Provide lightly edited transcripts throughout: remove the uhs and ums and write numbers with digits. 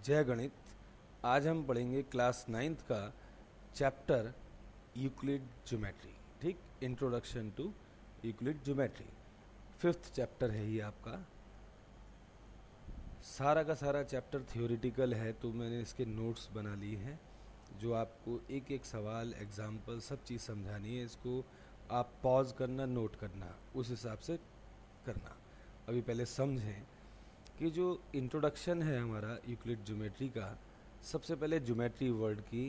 जय गणित। आज हम पढ़ेंगे क्लास 9th का चैप्टर यूक्लिड ज्योमेट्री। ठीक, introduction to Euclid geometry 5th chapter है ये आपका। सारा का सारा चैप्टर थ्योरेटिकल है, तो मैंने इसके नोट्स बना लिए हैं जो आपको एक एक सवाल, एग्जाम्पल, सब चीज़ समझानी है। इसको आप पॉज करना, नोट करना, उस हिसाब से करना। अभी पहले समझें कि जो इंट्रोडक्शन है हमारा यूक्लिड ज्योमेट्री का, सबसे पहले ज्योमेट्री वर्ड की,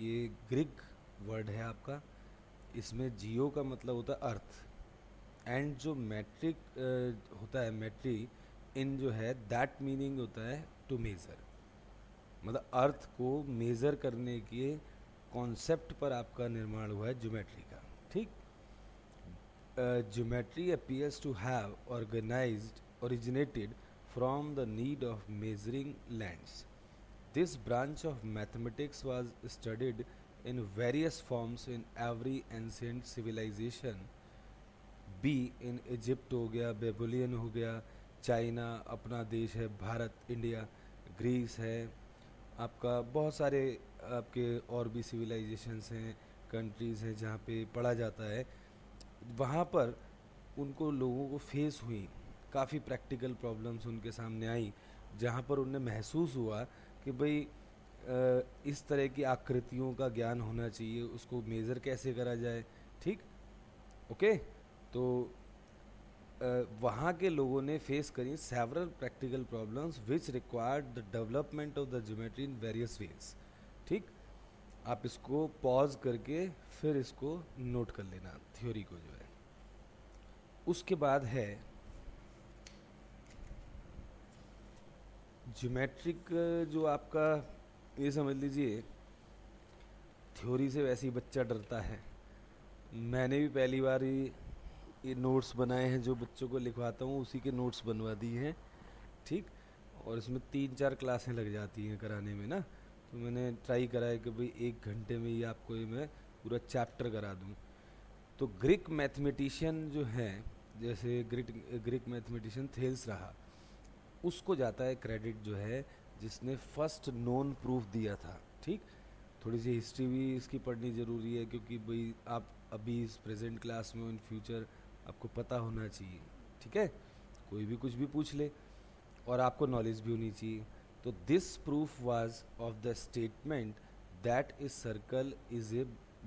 ये ग्रीक वर्ड है आपका। इसमें जियो का मतलब होता है अर्थ, एंड जो मैट्रिक होता है, मैट्री इन जो है, दैट मीनिंग होता है टू मेज़र, मतलब अर्थ को मेज़र करने के कॉन्सेप्ट पर आपका निर्माण हुआ है ज्योमेट्री का। ठीक, geometry appears to have organized originated from the need of measuring lands. This branch of mathematics was studied in various forms in every ancient civilization. Be in Egypt हो गया, बेबुलियन हो गया, चाइना अपना देश है, भारत, इंडिया, ग्रीस है आपका, बहुत सारे आपके और भी सिविलाइजेशंस हैं, कंट्रीज़ हैं जहाँ पे पढ़ा जाता है। वहाँ पर उनको लोगों को फेस हुई काफ़ी प्रैक्टिकल प्रॉब्लम्स उनके सामने आई, जहाँ पर उन्हें महसूस हुआ कि भाई इस तरह की आकृतियों का ज्ञान होना चाहिए, उसको मेज़र कैसे करा जाए। ठीक, ओके। तो वहाँ के लोगों ने फेस करी several practical problems which required the development of the geometry in various ways. ठीक, आप इसको पॉज करके फिर इसको नोट कर लेना, थ्योरी को जो है। उसके बाद है ज्योमेट्रिक, जो आपका, ये समझ लीजिए थ्योरी से वैसे ही बच्चा डरता है। मैंने भी पहली बार ही ये नोट्स बनाए हैं, जो बच्चों को लिखवाता हूँ उसी के नोट्स बनवा दिए हैं। ठीक, और इसमें 3-4 क्लासें लग जाती हैं कराने में ना, तो मैंने ट्राई करा है कि भाई 1 घंटे में ही आपको ये मैं पूरा चैप्टर करा दूँ। तो ग्रीक मैथमेटिशियन जो हैं, जैसे ग्रीक मैथमेटिशियन थेल्स रहा, उसको जाता है क्रेडिट जो है जिसने फर्स्ट नोन प्रूफ दिया था। ठीक, थोड़ी सी हिस्ट्री भी इसकी पढ़नी ज़रूरी है, क्योंकि भाई आप अभी इस प्रेजेंट क्लास में, इन फ्यूचर आपको पता होना चाहिए। ठीक है, कोई भी कुछ भी पूछ ले और आपको नॉलेज भी होनी चाहिए। तो this proof was of the statement that is circle is a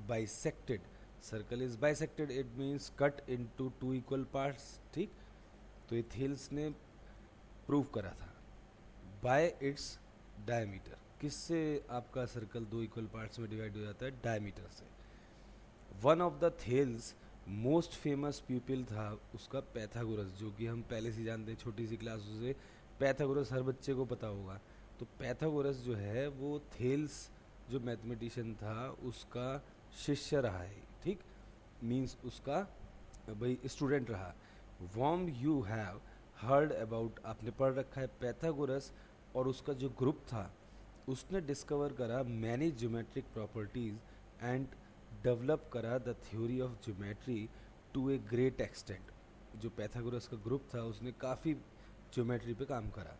bisected. Circle is bisected, it means cut into 2 equal parts. ठीक, तो एथेल्स ने प्रूव करा था बाय इट्स डायमीटर। किससे आपका सर्कल 2 इक्वल पार्ट्स में डिवाइड हो जाता है? डायमीटर से। One of the Thales most famous people था उसका पैथागोरस, जो कि हम पहले से जानते हैं छोटी सी क्लासों से। पैथागोरस हर बच्चे को पता होगा। तो पैथागोरस जो है वो थेल्स जो मैथमेटिशियन था उसका शिष्य रहा है। ठीक, मीन्स उसका भाई स्टूडेंट रहा। Whom you have heard about, आपने पढ़ रखा है पैथागोरस, और उसका जो ग्रुप था उसने डिस्कवर करा many geometric properties and develop करा the theory of geometry to a great extent. जो पैथागोरस का ग्रुप था उसने काफ़ी ज्योमेट्री पे काम करा।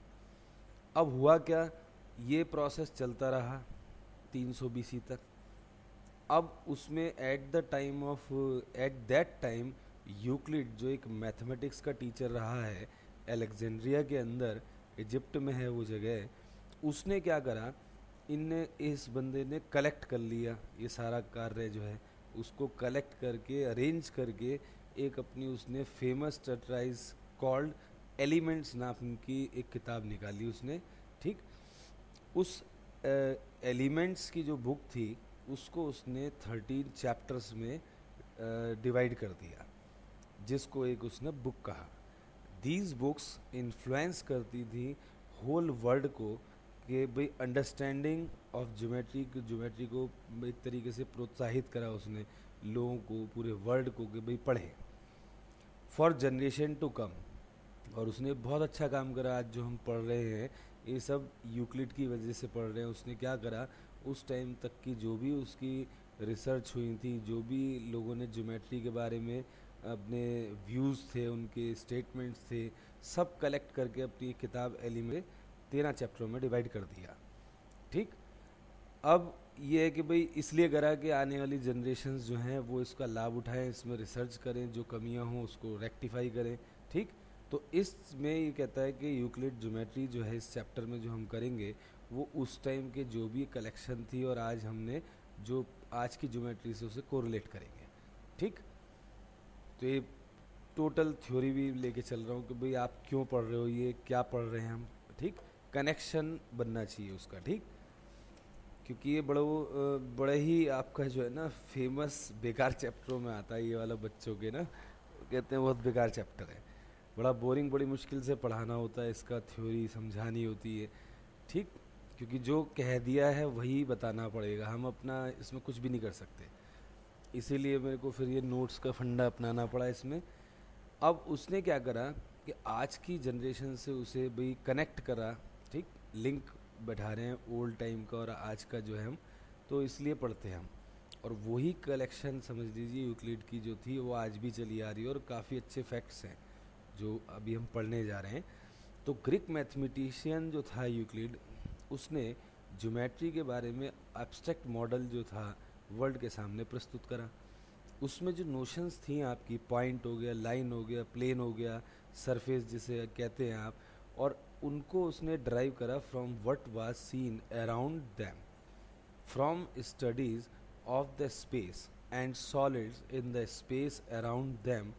अब हुआ क्या, ये प्रोसेस चलता रहा 300 BC तक। अब उसमें एट दैट टाइम यूक्लिड, जो एक मैथमेटिक्स का टीचर रहा है अलेक्जेंड्रिया के अंदर, इजिप्ट में है वो जगह, उसने क्या करा, इस बंदे ने कलेक्ट कर लिया ये सारा कार्य जो है, उसको कलेक्ट करके अरेंज करके एक अपनी उसने फेमस टेट्राइज कॉल्ड एलिमेंट्स नाम की एक किताब निकाली उसने। ठीक, उस एलिमेंट्स की जो बुक थी उसको उसने 13 चैप्टर्स में डिवाइड कर दिया, जिसको एक उसने बुक कहा। दीज बुक्स इन्फ्लुएंस करती थी होल वर्ल्ड को, कि भाई अंडरस्टैंडिंग ऑफ ज्योमेट्री को एक तरीके से प्रोत्साहित करा उसने लोगों को, पूरे वर्ल्ड को, कि भाई पढ़ें फॉर जनरेशन टू कम। और उसने बहुत अच्छा काम करा। आज जो हम पढ़ रहे हैं ये सब यूक्लिड की वजह से पढ़ रहे हैं। उसने क्या करा, उस टाइम तक की जो भी उसकी रिसर्च हुई थी, जो भी लोगों ने ज्योमेट्री के बारे में अपने व्यूज़ थे, उनके स्टेटमेंट्स थे, सब कलेक्ट करके अपनी किताब एलिमेंट 13 चैप्टरों में डिवाइड कर दिया। ठीक। अब ये है कि भाई इसलिए करा कि आने वाली जनरेशन्स जो हैं वो इसका लाभ उठाएं, इसमें रिसर्च करें, जो कमियां हों उसको रेक्टिफाई करें। ठीक। तो इसमें ये कहता है कि यूक्लिड ज्योमेट्री जो है इस चैप्टर में जो हम करेंगे वो उस टाइम के जो भी कलेक्शन थी और आज हमने जो आज की ज्योमेट्री से उसे कोरिलेट करेंगे। ठीक। तो ये टोटल थ्योरी भी लेके चल रहा हूँ कि भाई आप क्यों पढ़ रहे हो, ये क्या पढ़ रहे हैं हम। ठीक। कनेक्शन बनना चाहिए उसका। ठीक। क्योंकि ये बड़े ही आपका जो है ना फेमस बेकार चैप्टरों में आता है ये वाला, बच्चों के ना कहते हैं बहुत बेकार चैप्टर है, बड़ा बोरिंग, बड़ी मुश्किल से पढ़ाना होता है, इसका थ्योरी समझानी होती है। ठीक। क्योंकि जो कह दिया है वही बताना पड़ेगा, हम अपना इसमें कुछ भी नहीं कर सकते, इसीलिए मेरे को फिर ये नोट्स का फंडा अपनाना पड़ा इसमें। अब उसने क्या करा कि आज की जनरेशन से उसे भाई कनेक्ट करा। ठीक। लिंक बैठा रहे हैं ओल्ड टाइम का और आज का जो है हम, तो इसलिए पढ़ते हैं हम। और वही कलेक्शन समझ लीजिए यूक्लिड की जो थी वो आज भी चली आ रही है और काफ़ी अच्छे फैक्ट्स हैं जो अभी हम पढ़ने जा रहे हैं। तो ग्रीक मैथमेटिशियन जो था यूक्लिड, उसने ज्योमेट्री के बारे में एब्स्ट्रैक्ट मॉडल जो था वर्ल्ड के सामने प्रस्तुत करा। उसमें जो नोशंस थी आपकी, पॉइंट हो गया, लाइन हो गया, प्लेन हो गया, सरफेस जिसे कहते हैं आप, और उनको उसने ड्राइव करा from what was scene around them, from studies of the space and solids in the space around them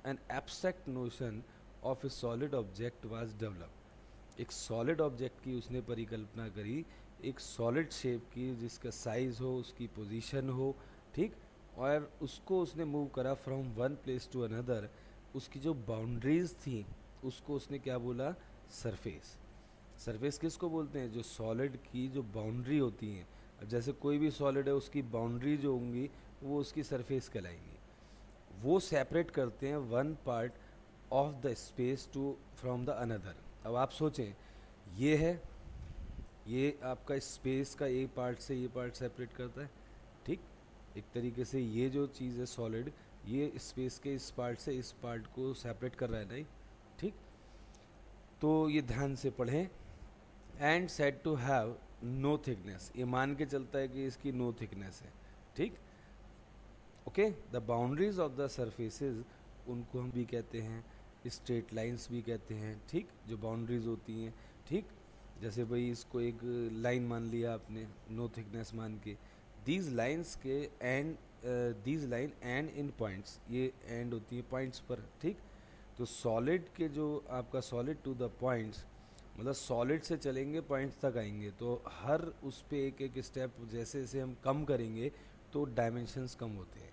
an abstract notion of A solid object was develop. एक सॉलिड ऑब्जेक्ट की उसने परिकल्पना करी, एक सॉलिड शेप की जिसका size हो, उसकी पोजीशन हो। ठीक। और उसको उसने मूव करा from one place to another. उसकी जो बाउंड्रीज थी उसको उसने क्या बोला, सरफेस। सरफेस किसको बोलते हैं, जो सॉलिड की जो बाउंड्री होती हैं। अब जैसे कोई भी सॉलिड है उसकी बाउंड्री जो होंगी वो उसकी सरफेस कहलाएंगी। वो सेपरेट करते हैं one part of the space to from the another. अब आप सोचें, ये है, ये आपका स्पेस का एक पार्ट से ये पार्ट सेपरेट करता है। ठीक। एक तरीके से ये जो चीज़ है सॉलिड, ये स्पेस के इस पार्ट से इस पार्ट को सेपरेट कर रहा है नहीं। ठीक। तो ये ध्यान से पढ़ें। And said to have no thickness, ये मान के चलता है कि इसकी नो थिकनेस है। ठीक। Okay. The boundaries of the surfaces, उनको हम भी कहते हैं स्ट्रेट लाइंस भी कहते हैं। ठीक। जो बाउंड्रीज होती हैं। ठीक। जैसे भाई इसको एक लाइन मान लिया आपने नो थिकनेस मान के, दीज लाइंस के and these line and in points, ये एंड होती है पॉइंट्स पर। ठीक। तो सॉलिड के जो आपका सॉलिड टू द पॉइंट्स, मतलब सॉलिड से चलेंगे पॉइंट्स तक आएंगे, तो हर उस पे एक एक स्टेप जैसे जैसे हम कम करेंगे तो डायमेंशंस कम होते हैं।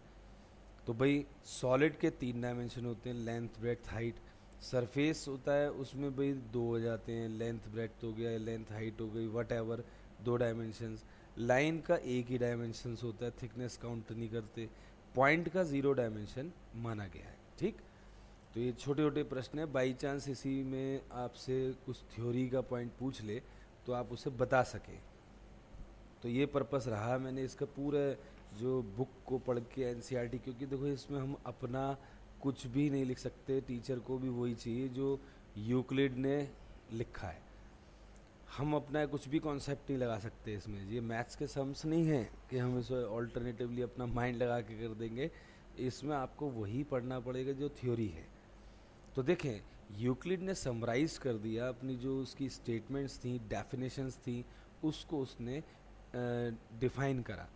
तो भाई सॉलिड के 3 डायमेंशन होते हैं, लेंथ, ब्रेड्थ, हाइट। सरफेस होता है उसमें भाई 2 हो जाते हैं, लेंथ ब्रेड्थ हो गया, लेंथ हाइट हो गई, वट एवर, 2 डायमेंशंस। लाइन का एक ही डायमेंशंस होता है, थिकनेस काउंट नहीं करते। पॉइंट का 0 डायमेंशन माना गया है। ठीक। तो ये छोटे छोटे प्रश्न है, बाई चांस इसी में आपसे कुछ थ्योरी का पॉइंट पूछ ले तो आप उसे बता सकें। तो ये पर्पस रहा मैंने इसका पूरा जो बुक को पढ़ के एनसीईआरटी, क्योंकि देखो इसमें हम अपना कुछ भी नहीं लिख सकते, टीचर को भी वही चाहिए जो यूक्लिड ने लिखा है। हम अपना कुछ भी कॉन्सेप्ट नहीं लगा सकते इसमें, ये मैथ्स के सम्स नहीं है कि हम इसे ऑल्टरनेटिवली अपना माइंड लगा के कर देंगे। इसमें आपको वही पढ़ना पड़ेगा जो थ्योरी है। तो देखें, यूक्लिड ने समराइज कर दिया अपनी जो उसकी स्टेटमेंट्स थी, डेफिनेशंस थी, उसको उसने डिफाइन करा।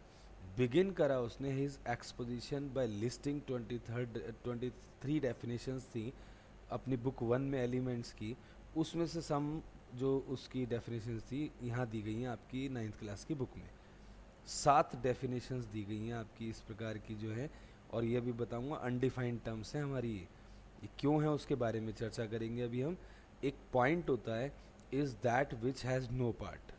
बिगिन करा उसने his exposition by listing 23 definitions थी अपनी बुक 1 में एलिमेंट्स की। उसमें से सम जो उसकी डेफिनेशंस थी यहाँ दी गई हैं आपकी 9th क्लास की बुक में। 7 डेफिनेशंस दी गई हैं आपकी इस प्रकार की जो है, और ये भी बताऊंगा अनडिफाइंड टर्म्स हैं हमारी, ये क्यों है उसके बारे में चर्चा करेंगे अभी हम। एक पॉइंट होता है is that which has no part.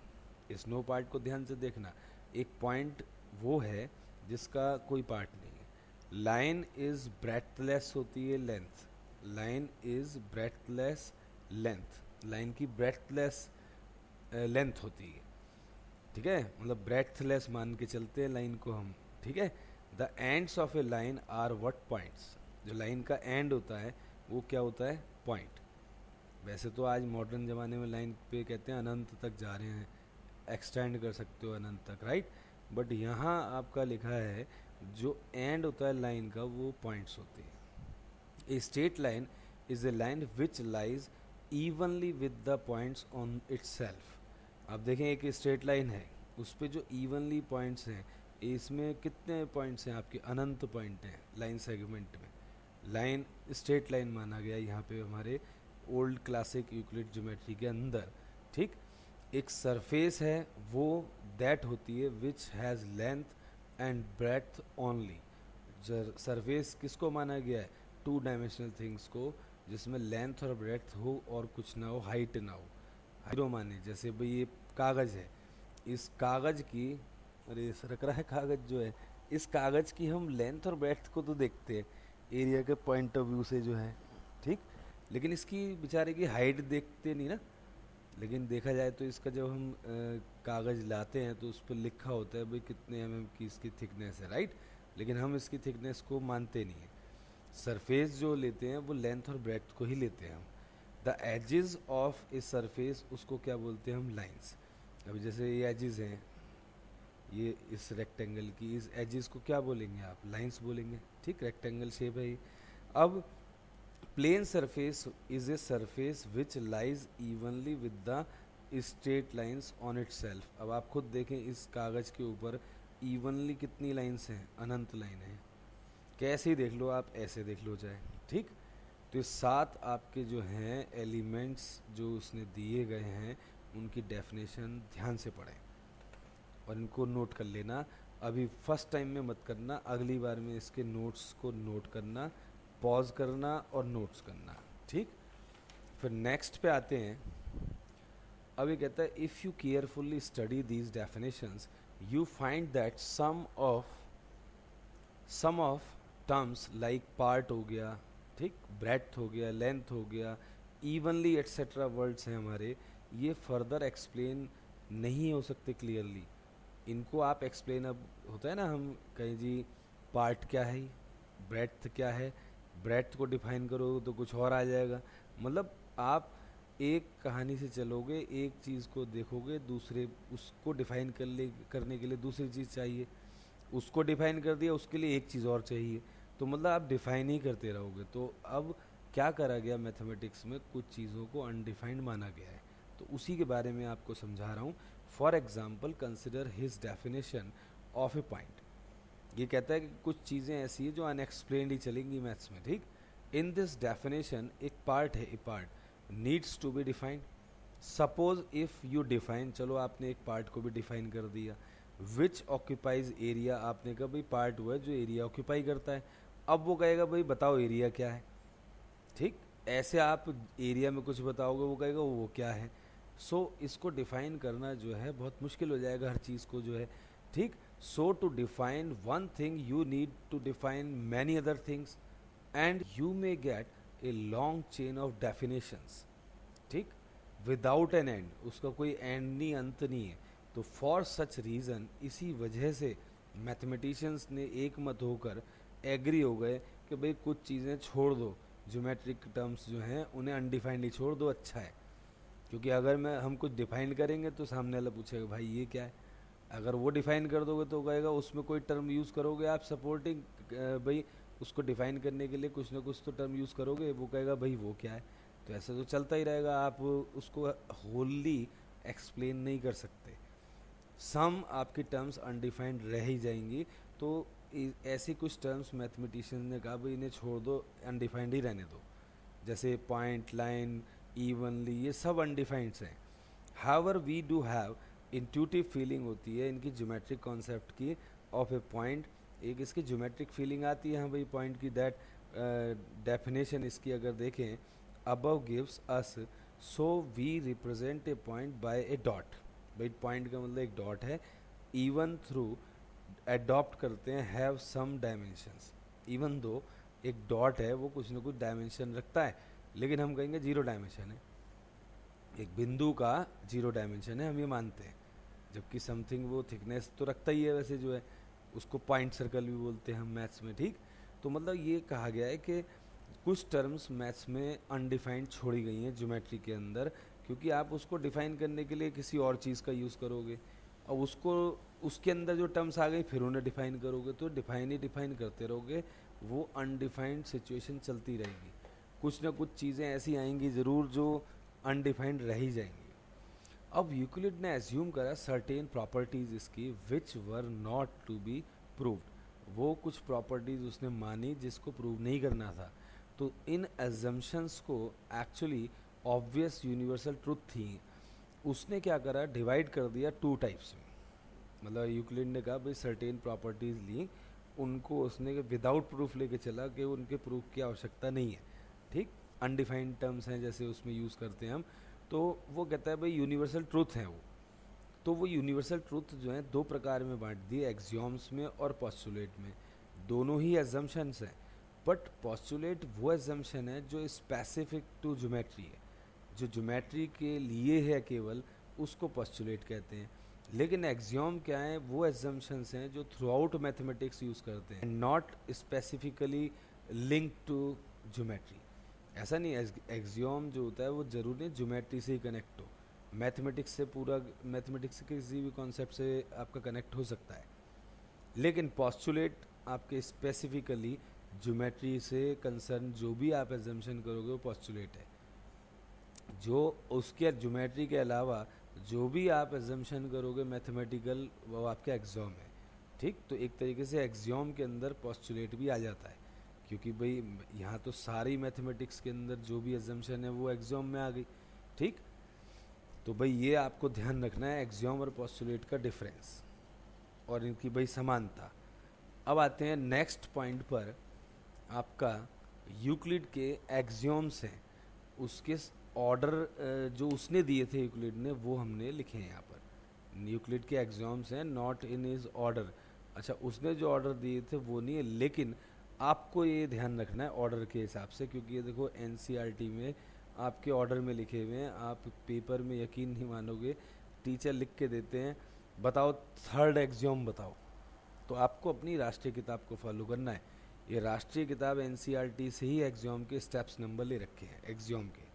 इस नो पार्ट को ध्यान से देखना, एक पॉइंट वो है जिसका कोई पार्ट नहीं है। लाइन इज़ ब्रेथलेस होती है length, line is breathless length, line की ब्रेथलेस लेंथ होती है। ठीक है, मतलब ब्रेथलेस मान के चलते हैं लाइन को हम। ठीक है। The ends of a line are what points, जो लाइन का एंड होता है वो क्या होता है, पॉइंट। वैसे तो आज मॉडर्न ज़माने में लाइन पे कहते हैं अनंत तक जा रहे हैं, एक्सटेंड कर सकते हो अनंत तक, राइट। बट यहाँ आपका लिखा है जो एंड होता है लाइन का वो पॉइंट्स होते हैं। A straight line is a line which lies evenly with the points on it's self. आप देखें एक स्ट्रेट लाइन है, उस पर जो इवनली पॉइंट्स हैं, इसमें कितने पॉइंट्स हैं आपके, अनंत पॉइंट हैं लाइन सेगमेंट में। लाइन स्ट्रेट लाइन माना गया यहाँ पे हमारे ओल्ड क्लासिक यूक्लिड ज्योमेट्री के अंदर, ठीक। एक सरफेस है वो दैट होती है which has length and breadth only. Surface किसको माना गया है, टू डायमेंशनल थिंग्स को, जिसमें लेंथ और ब्रेड्थ हो और कुछ ना हो, हाइट ना हो। हाइट माने जैसे भाई ये कागज़ है, इस कागज़ की, अरे सरक रहा है कागज़ जो है, इस कागज़ की हम लेंथ और ब्रेड्थ को तो देखते हैं एरिया के पॉइंट ऑफ व्यू से जो है, ठीक। लेकिन इसकी बेचारे की हाइट देखते नहीं ना। लेकिन देखा जाए तो इसका जब हम कागज़ लाते हैं तो उस पर लिखा होता है भाई कितने mm की इसकी थिकनेस है, राइट। लेकिन हम इसकी थिकनेस को मानते नहीं हैं। सरफेस जो लेते हैं वो लेंथ और ब्रेड्थ को ही लेते हैं हम। The edges of a surface, उसको क्या बोलते हैं हम, लाइंस। अभी जैसे ये एजेस हैं, ये इस रेक्टेंगल की इस एजेस को क्या बोलेंगे आप, लाइंस बोलेंगे, ठीक। रेक्टेंगल शेप है ये। अब plane surface is a surface which lies evenly with the straight lines on itself. अब आप खुद देखें इस कागज़ के ऊपर इवनली कितनी लाइंस हैं, अनंत लाइन है। कैसे ही देख लो आप, ऐसे देख लो चाहे, ठीक। तो ये 7 आपके जो हैं एलिमेंट्स जो उसने दिए गए हैं, उनकी डेफिनेशन ध्यान से पढ़ें और इनको नोट कर लेना। अभी फर्स्ट टाइम में मत करना, अगली बार में इसके नोट्स को नोट करना, पॉज करना और नोट्स करना, ठीक। फिर नेक्स्ट पे आते हैं। अभी कहता है if you carefully study these definitions you find that some of terms like part हो गया, ठीक, ब्रेड्थ हो गया, लेंथ हो गया, इवनली एट्सेट्रा वर्ड्स हैं हमारे, ये फर्दर एक्सप्लेन नहीं हो सकते क्लियरली। इनको आप एक्सप्लेन, अब होता है ना हम कहें जी पार्ट क्या है, ब्रेड्थ क्या है, ब्रेड्थ को डिफाइन करो तो कुछ और आ जाएगा। मतलब आप एक कहानी से चलोगे, एक चीज़ को देखोगे, दूसरे उसको डिफाइन करने के लिए दूसरी चीज़ चाहिए, उसको डिफाइन कर दिया, उसके लिए एक चीज़ और चाहिए, तो मतलब आप डिफाइन ही करते रहोगे। तो अब क्या करा गया मैथमेटिक्स में, कुछ चीज़ों को अनडिफाइंड माना गया है, तो उसी के बारे में आपको समझा रहा हूँ। For example consider his definition of a point. ये कहता है कि कुछ चीज़ें ऐसी हैं जो अनएक्सप्लेन्ड ही चलेंगी मैथ्स में, ठीक। इन दिस डेफिनेशन एक पार्ट है, a part needs to be defined. Suppose if you define, चलो आपने एक पार्ट को भी डिफाइन कर दिया, विच ऑक्यूपाइज एरिया, आपने कहा भाई पार्ट वो है जो एरिया ऑक्यूपाई करता है। अब वो कहेगा भाई बताओ एरिया क्या है, ठीक। ऐसे आप एरिया में कुछ बताओगे, वो कहेगा वो क्या है। सो इसको डिफाइन करना जो है बहुत मुश्किल हो जाएगा हर चीज़ को जो है, ठीक। So to define one thing you need to define many other things and you may get a long chain of definitions, ठीक, विदाउट एन एंड, उसका कोई एंड नहीं, अंत नहीं है। तो फॉर सच रीज़न, इसी वजह से मैथमेटिशियंस ने एक मत होकर एग्री हो गए कि भाई कुछ चीज़ें छोड़ दो, ज्योमेट्रिक टर्म्स जो हैं उन्हें अनडिफाइंड ही छोड़ दो, अच्छा है। क्योंकि अगर हम कुछ डिफाइन करेंगे तो सामने वाला पूछेगा भाई ये क्या है। अगर वो डिफाइन कर दोगे तो कहेगा उसमें कोई टर्म यूज़ करोगे आप सपोर्टिंग, भाई उसको डिफाइन करने के लिए कुछ ना कुछ तो टर्म यूज़ करोगे, वो कहेगा भाई वो क्या है। तो ऐसा तो चलता ही रहेगा, आप उसको होली एक्सप्लेन नहीं कर सकते। सम आपकी टर्म्स अनडिफाइंड रह ही जाएंगी। तो ऐसी कुछ टर्म्स मैथमेटिशियन ने कहा भाई इन्हें छोड़ दो, अनडिफाइंड ही रहने दो, जैसे पॉइंट, लाइन, इवनली, ये सब अनडिफाइंड्स हैं। However we do have intuitive feeling होती है इनकी ज्योमेट्रिक कॉन्सेप्ट की ऑफ ए पॉइंट। एक इसकी ज्योमेट्रिक फीलिंग आती है हाँ भाई पॉइंट की, दैट डेफिनेशन इसकी अगर देखें, above gives us, so we represent a point by a dot. भाई पॉइंट का मतलब एक डॉट है, इवन थ्रू एडॉप्ट करते हैं have some dimensions. Even though एक डॉट है वो कुछ ना कुछ डायमेंशन रखता है, लेकिन हम कहेंगे जीरो डायमेंशन है, एक बिंदु का जीरो डायमेंशन है, हम ये मानते हैं। जबकि समथिंग वो थिकनेस तो रखता ही है वैसे जो है, उसको पॉइंट सर्कल भी बोलते हैं हम मैथ्स में, ठीक। तो मतलब ये कहा गया है कि कुछ टर्म्स मैथ्स में अनडिफाइंड छोड़ी गई हैं ज्योमेट्री के अंदर, क्योंकि आप उसको डिफाइन करने के लिए किसी और चीज़ का यूज़ करोगे और उसको उसके अंदर जो टर्म्स आ गई फिर उन्हें डिफाइन करोगे, तो डिफाइन ही डिफाइन करते रहोगे, वो अनडिफाइंड सिचुएशन चलती रहेगी। कुछ ना कुछ चीज़ें ऐसी आएंगी ज़रूर जो अनडिफाइंड रह ही जाएंगी। अब यूक्लिड ने एज्यूम करा सर्टेन प्रॉपर्टीज इसकी which were not to be proved. वो कुछ प्रॉपर्टीज उसने मानी जिसको प्रूव नहीं करना था। तो इन एजम्पशंस को एक्चुअली ऑब्वियस यूनिवर्सल ट्रुथ थी, उसने क्या करा, डिवाइड कर दिया टू टाइप्स में। मतलब यूक्लिड ने कहा भाई सर्टेन प्रॉपर्टीज ली, उनको उसने विदाउट प्रूफ लेके चला कि उनके प्रूफ की आवश्यकता नहीं है, ठीक, अनडिफाइंड टर्म्स हैं जैसे उसमें यूज़ करते हैं हम, तो वो कहता है भाई यूनिवर्सल ट्रुथ है वो। तो वो यूनिवर्सल ट्रुथ जो है दो प्रकार में बांट दी, एक्सियोम्स में और पोस्टुलेट में। दोनों ही एजम्पशंस हैं, बट पोस्टुलेट वो एजम्पशन है जो स्पेसिफिक टू ज्योमेट्री है, जो ज्योमेट्री के लिए है केवल, उसको पोस्टुलेट कहते हैं। लेकिन एक्सियोम क्या है, वो एजम्पशंस हैं जो थ्रू आउट मैथमेटिक्स यूज़ करते हैं, not specifically link to geometry. ऐसा नहीं, एक्सियोम जो होता है वो जरूरी नहीं ज्योमेट्री से ही कनेक्ट हो, मैथमेटिक्स से, पूरा मैथमेटिक्स के किसी भी कॉन्सेप्ट से आपका कनेक्ट हो सकता है। लेकिन पोस्टुलेट आपके स्पेसिफिकली ज्योमेट्री से कंसर्न जो भी आप एजम्पशन करोगे वो पोस्टुलेट है। जो उसके ज्योमेट्री के अलावा जो भी आप एजम्पशन करोगे मैथमेटिकल, वो आपका एक्सियोम है, ठीक। तो एक तरीके से एक्सियोम के अंदर पोस्टुलेट भी आ जाता है, क्योंकि भाई यहाँ तो सारी मैथमेटिक्स के अंदर जो भी एजम्पशन है वो एक्सियोम में आ गई, ठीक। तो भाई ये आपको ध्यान रखना है एक्सियोम और पोस्टुलेट का डिफरेंस और इनकी भाई समानता। अब आते हैं नेक्स्ट पॉइंट पर, आपका यूक्लिड के एक्सियोम्स हैं, उसके ऑर्डर जो उसने दिए थे यूक्लिड ने वो हमने लिखे हैं यहाँ पर। यूक्लिड के एक्सियोम्स हैं नॉट इन हिज ऑर्डर। अच्छा, उसने जो ऑर्डर दिए थे वो नहीं है, लेकिन आपको ये ध्यान रखना है ऑर्डर के हिसाब से, क्योंकि ये देखो एनसीईआरटी में आपके ऑर्डर में लिखे हुए हैं, आप पेपर में यकीन नहीं मानोगे, टीचर लिख के देते हैं बताओ थर्ड एक्सियोम बताओ, तो आपको अपनी राष्ट्रीय किताब को फॉलो करना है। ये राष्ट्रीय किताब एनसीईआरटी से ही एक्सियोम के स्टेप्स नंबर ले रखे हैं एक्सियोम के।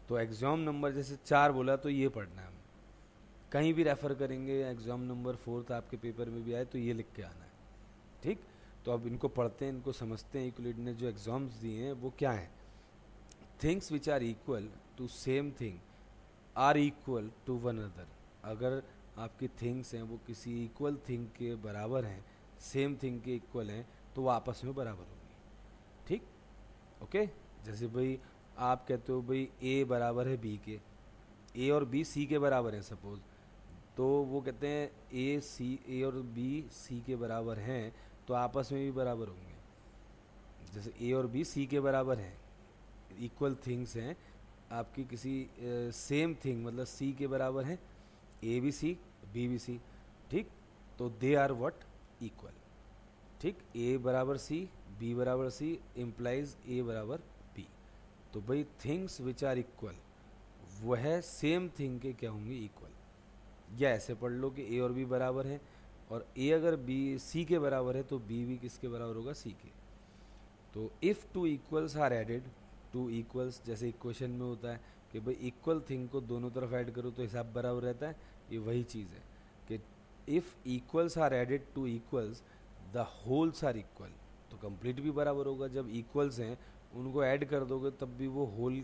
तो एक्सियोम नंबर जैसे 4 बोला तो ये पढ़ना है, हम कहीं भी रेफर करेंगे एग्जाम नंबर 4 आपके पेपर में भी आए तो ये लिख के आना है, ठीक। तो अब इनको पढ़ते हैं, इनको समझते हैं। यूक्लिड ने जो एग्जाम्स दिए हैं वो क्या हैं। Things which are equal to same thing are equal to one other. अगर आपकी थिंग्स हैं वो किसी इक्वल थिंग के बराबर हैं, सेम थिंग के इक्वल हैं, तो वो आपस में बराबर होंगी, ठीक, ओके। जैसे भाई आप कहते हो भाई ए बराबर है बी के, ए और बी सी के बराबर है सपोज, तो वो कहते हैं ए और बी सी के बराबर हैं तो आपस में भी बराबर होंगे। जैसे ए और बी सी के बराबर हैं, इक्वल थिंग्स हैं, आपकी किसी सेम थिंग मतलब सी के बराबर हैं, ए भी सी बी भी सी, ठीक। तो दे आर व्हाट इक्वल, ठीक। ए बराबर सी बी बराबर सी इम्प्लाइज ए बराबर बी। तो भाई थिंग्स विच आर इक्वल वह सेम थिंग के क्या होंगे इक्वल। या ऐसे पढ़ लो कि ए और बी बराबर है, और ए अगर बी सी के बराबर है तो बी भी किसके बराबर होगा, सी के। तो if two equals are added, to equals जैसे इक्वेशन में होता है कि भाई इक्वल थिंग को दोनों तरफ ऐड करो तो हिसाब बराबर रहता है, ये वही चीज़ है कि if equals are added to equals the wholes are equal, तो कंप्लीट भी बराबर होगा। जब इक्वल्स हैं उनको ऐड कर दोगे तब भी वो होल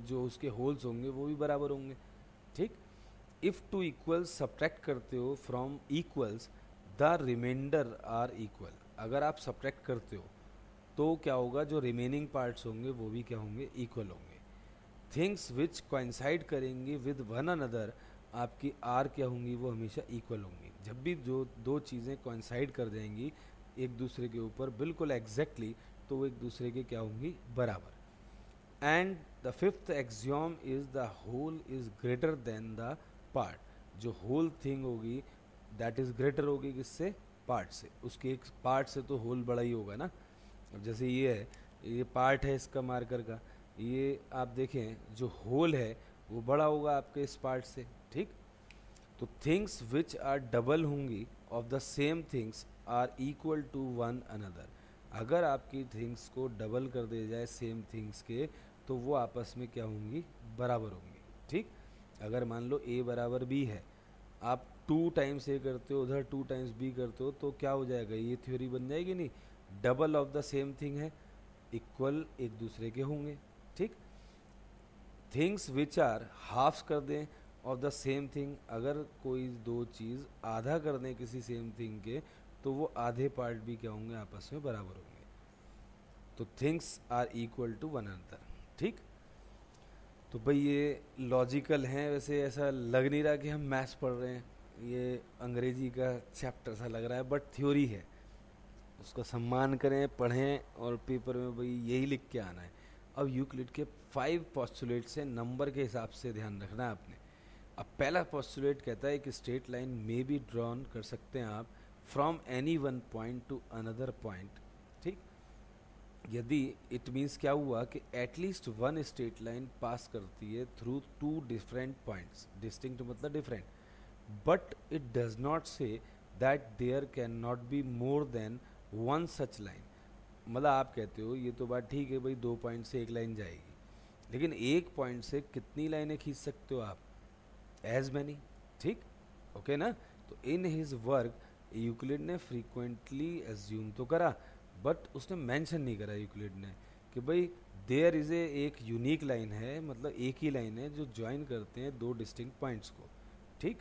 जो उसके होल्स होंगे वो भी बराबर होंगे, ठीक। इफ़ टू इक्वल्स सब्ट्रैक्ट करते हो from equals the remainder are equal. अगर आप सब्ट्रैक्ट करते हो तो क्या होगा, जो रिमेनिंग पार्ट्स होंगे वो भी क्या होंगे, इक्वल होंगे। थिंग्स विच कोइंसाइड करेंगी विद वन अनदर, आपकी आर क्या होंगी, वो हमेशा इक्वल होंगी। जब भी जो दो चीज़ें कोइंसाइड कर जाएंगी एक दूसरे के ऊपर बिल्कुल एग्जैक्टली, तो वो एक दूसरे के क्या होंगी, बराबर। And the fifth axiom is the whole is greater than the part. जो होल थिंग होगी दैट इज ग्रेटर होगी किससे, पार्ट से। उसके एक पार्ट से तो होल बड़ा ही होगा ना। अब जैसे ये है, ये पार्ट है इसका मार्कर का, ये आप देखें जो होल है वो बड़ा होगा आपके इस पार्ट से, ठीक। तो थिंग्स विच आर डबल होंगी of the same things are equal to one another. अगर आपकी थिंग्स को डबल कर दिया जाए सेम थिंग्स के, तो वो आपस में क्या होंगी, बराबर होंगी, ठीक, अगर मान लो a बराबर b है, आप 2 टाइम्स a करते हो, उधर 2 टाइम्स b करते हो, तो क्या हो जाएगा, ये थ्योरी बन जाएगी नहीं, double of the same thing है, इक्वल एक दूसरे के होंगे। ठीक, थिंग्स विच आर हाफ्स कर दें ऑफ द सेम थिंग, अगर कोई दो चीज़ आधा कर दें किसी सेम थिंग के, तो वो आधे पार्ट भी क्या होंगे, आपस में बराबर होंगे। तो things are equal to one another. ठीक, तो भाई ये लॉजिकल हैं, वैसे ऐसा लग नहीं रहा कि हम मैथ्स पढ़ रहे हैं, ये अंग्रेजी का चैप्टर सा लग रहा है, बट थ्योरी है, उसका सम्मान करें, पढ़ें, और पेपर में भाई यही लिख के आना है। अब यूक्लिड के 5 पोस्टुलेट से नंबर के हिसाब से ध्यान रखना है आपने। अब पहला पोस्टुलेट कहता है कि स्ट्रेट लाइन में भी ड्रॉन कर सकते हैं आप from any one point to another point. ठीक, यदि इट मीन्स क्या हुआ कि at least one straight line pass करती है थ्रू 2 डिफरेंट पॉइंट्स, डिस्टिंक्ट मतलब different, but it does not say that there can not be more than one such line. मतलब आप कहते हो ये तो बात ठीक है भाई, 2 पॉइंट से एक लाइन जाएगी, लेकिन एक पॉइंट से कितनी लाइनें खींच सकते हो आप, एज मैनी। ठीक, ओके ना। तो इन हिज वर्क यूक्लिड ने फ्रीक्वेंटली एज्यूम तो करा, बट उसने मेंशन नहीं करा यूक्लिड ने कि भाई देयर इज एक यूनिक लाइन है, मतलब एक ही लाइन है जो ज्वाइन करते हैं 2 डिस्टिंक्ट पॉइंट्स को। ठीक,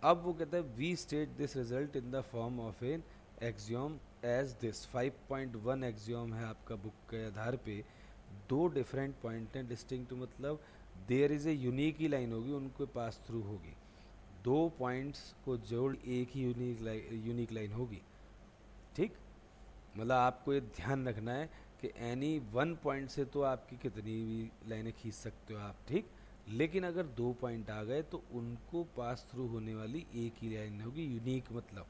अब वो कहता है we state this result in the form of an axiom as this. 5.1 axiom है आपका बुक के आधार पे, 2 डिफरेंट पॉइंट हैं, डिस्टिंक्ट मतलब देयर इज ए यूनिक ही लाइन होगी, उनको पास थ्रू होगी, 2 पॉइंट्स को जोड़ एक ही यूनिक लाइन होगी। ठीक, मतलब आपको ये ध्यान रखना है कि एनी वन पॉइंट से तो आपकी कितनी भी लाइनें खींच सकते हो आप। ठीक, लेकिन अगर 2 पॉइंट आ गए तो उनको पास थ्रू होने वाली एक ही लाइन होगी, यूनिक मतलब।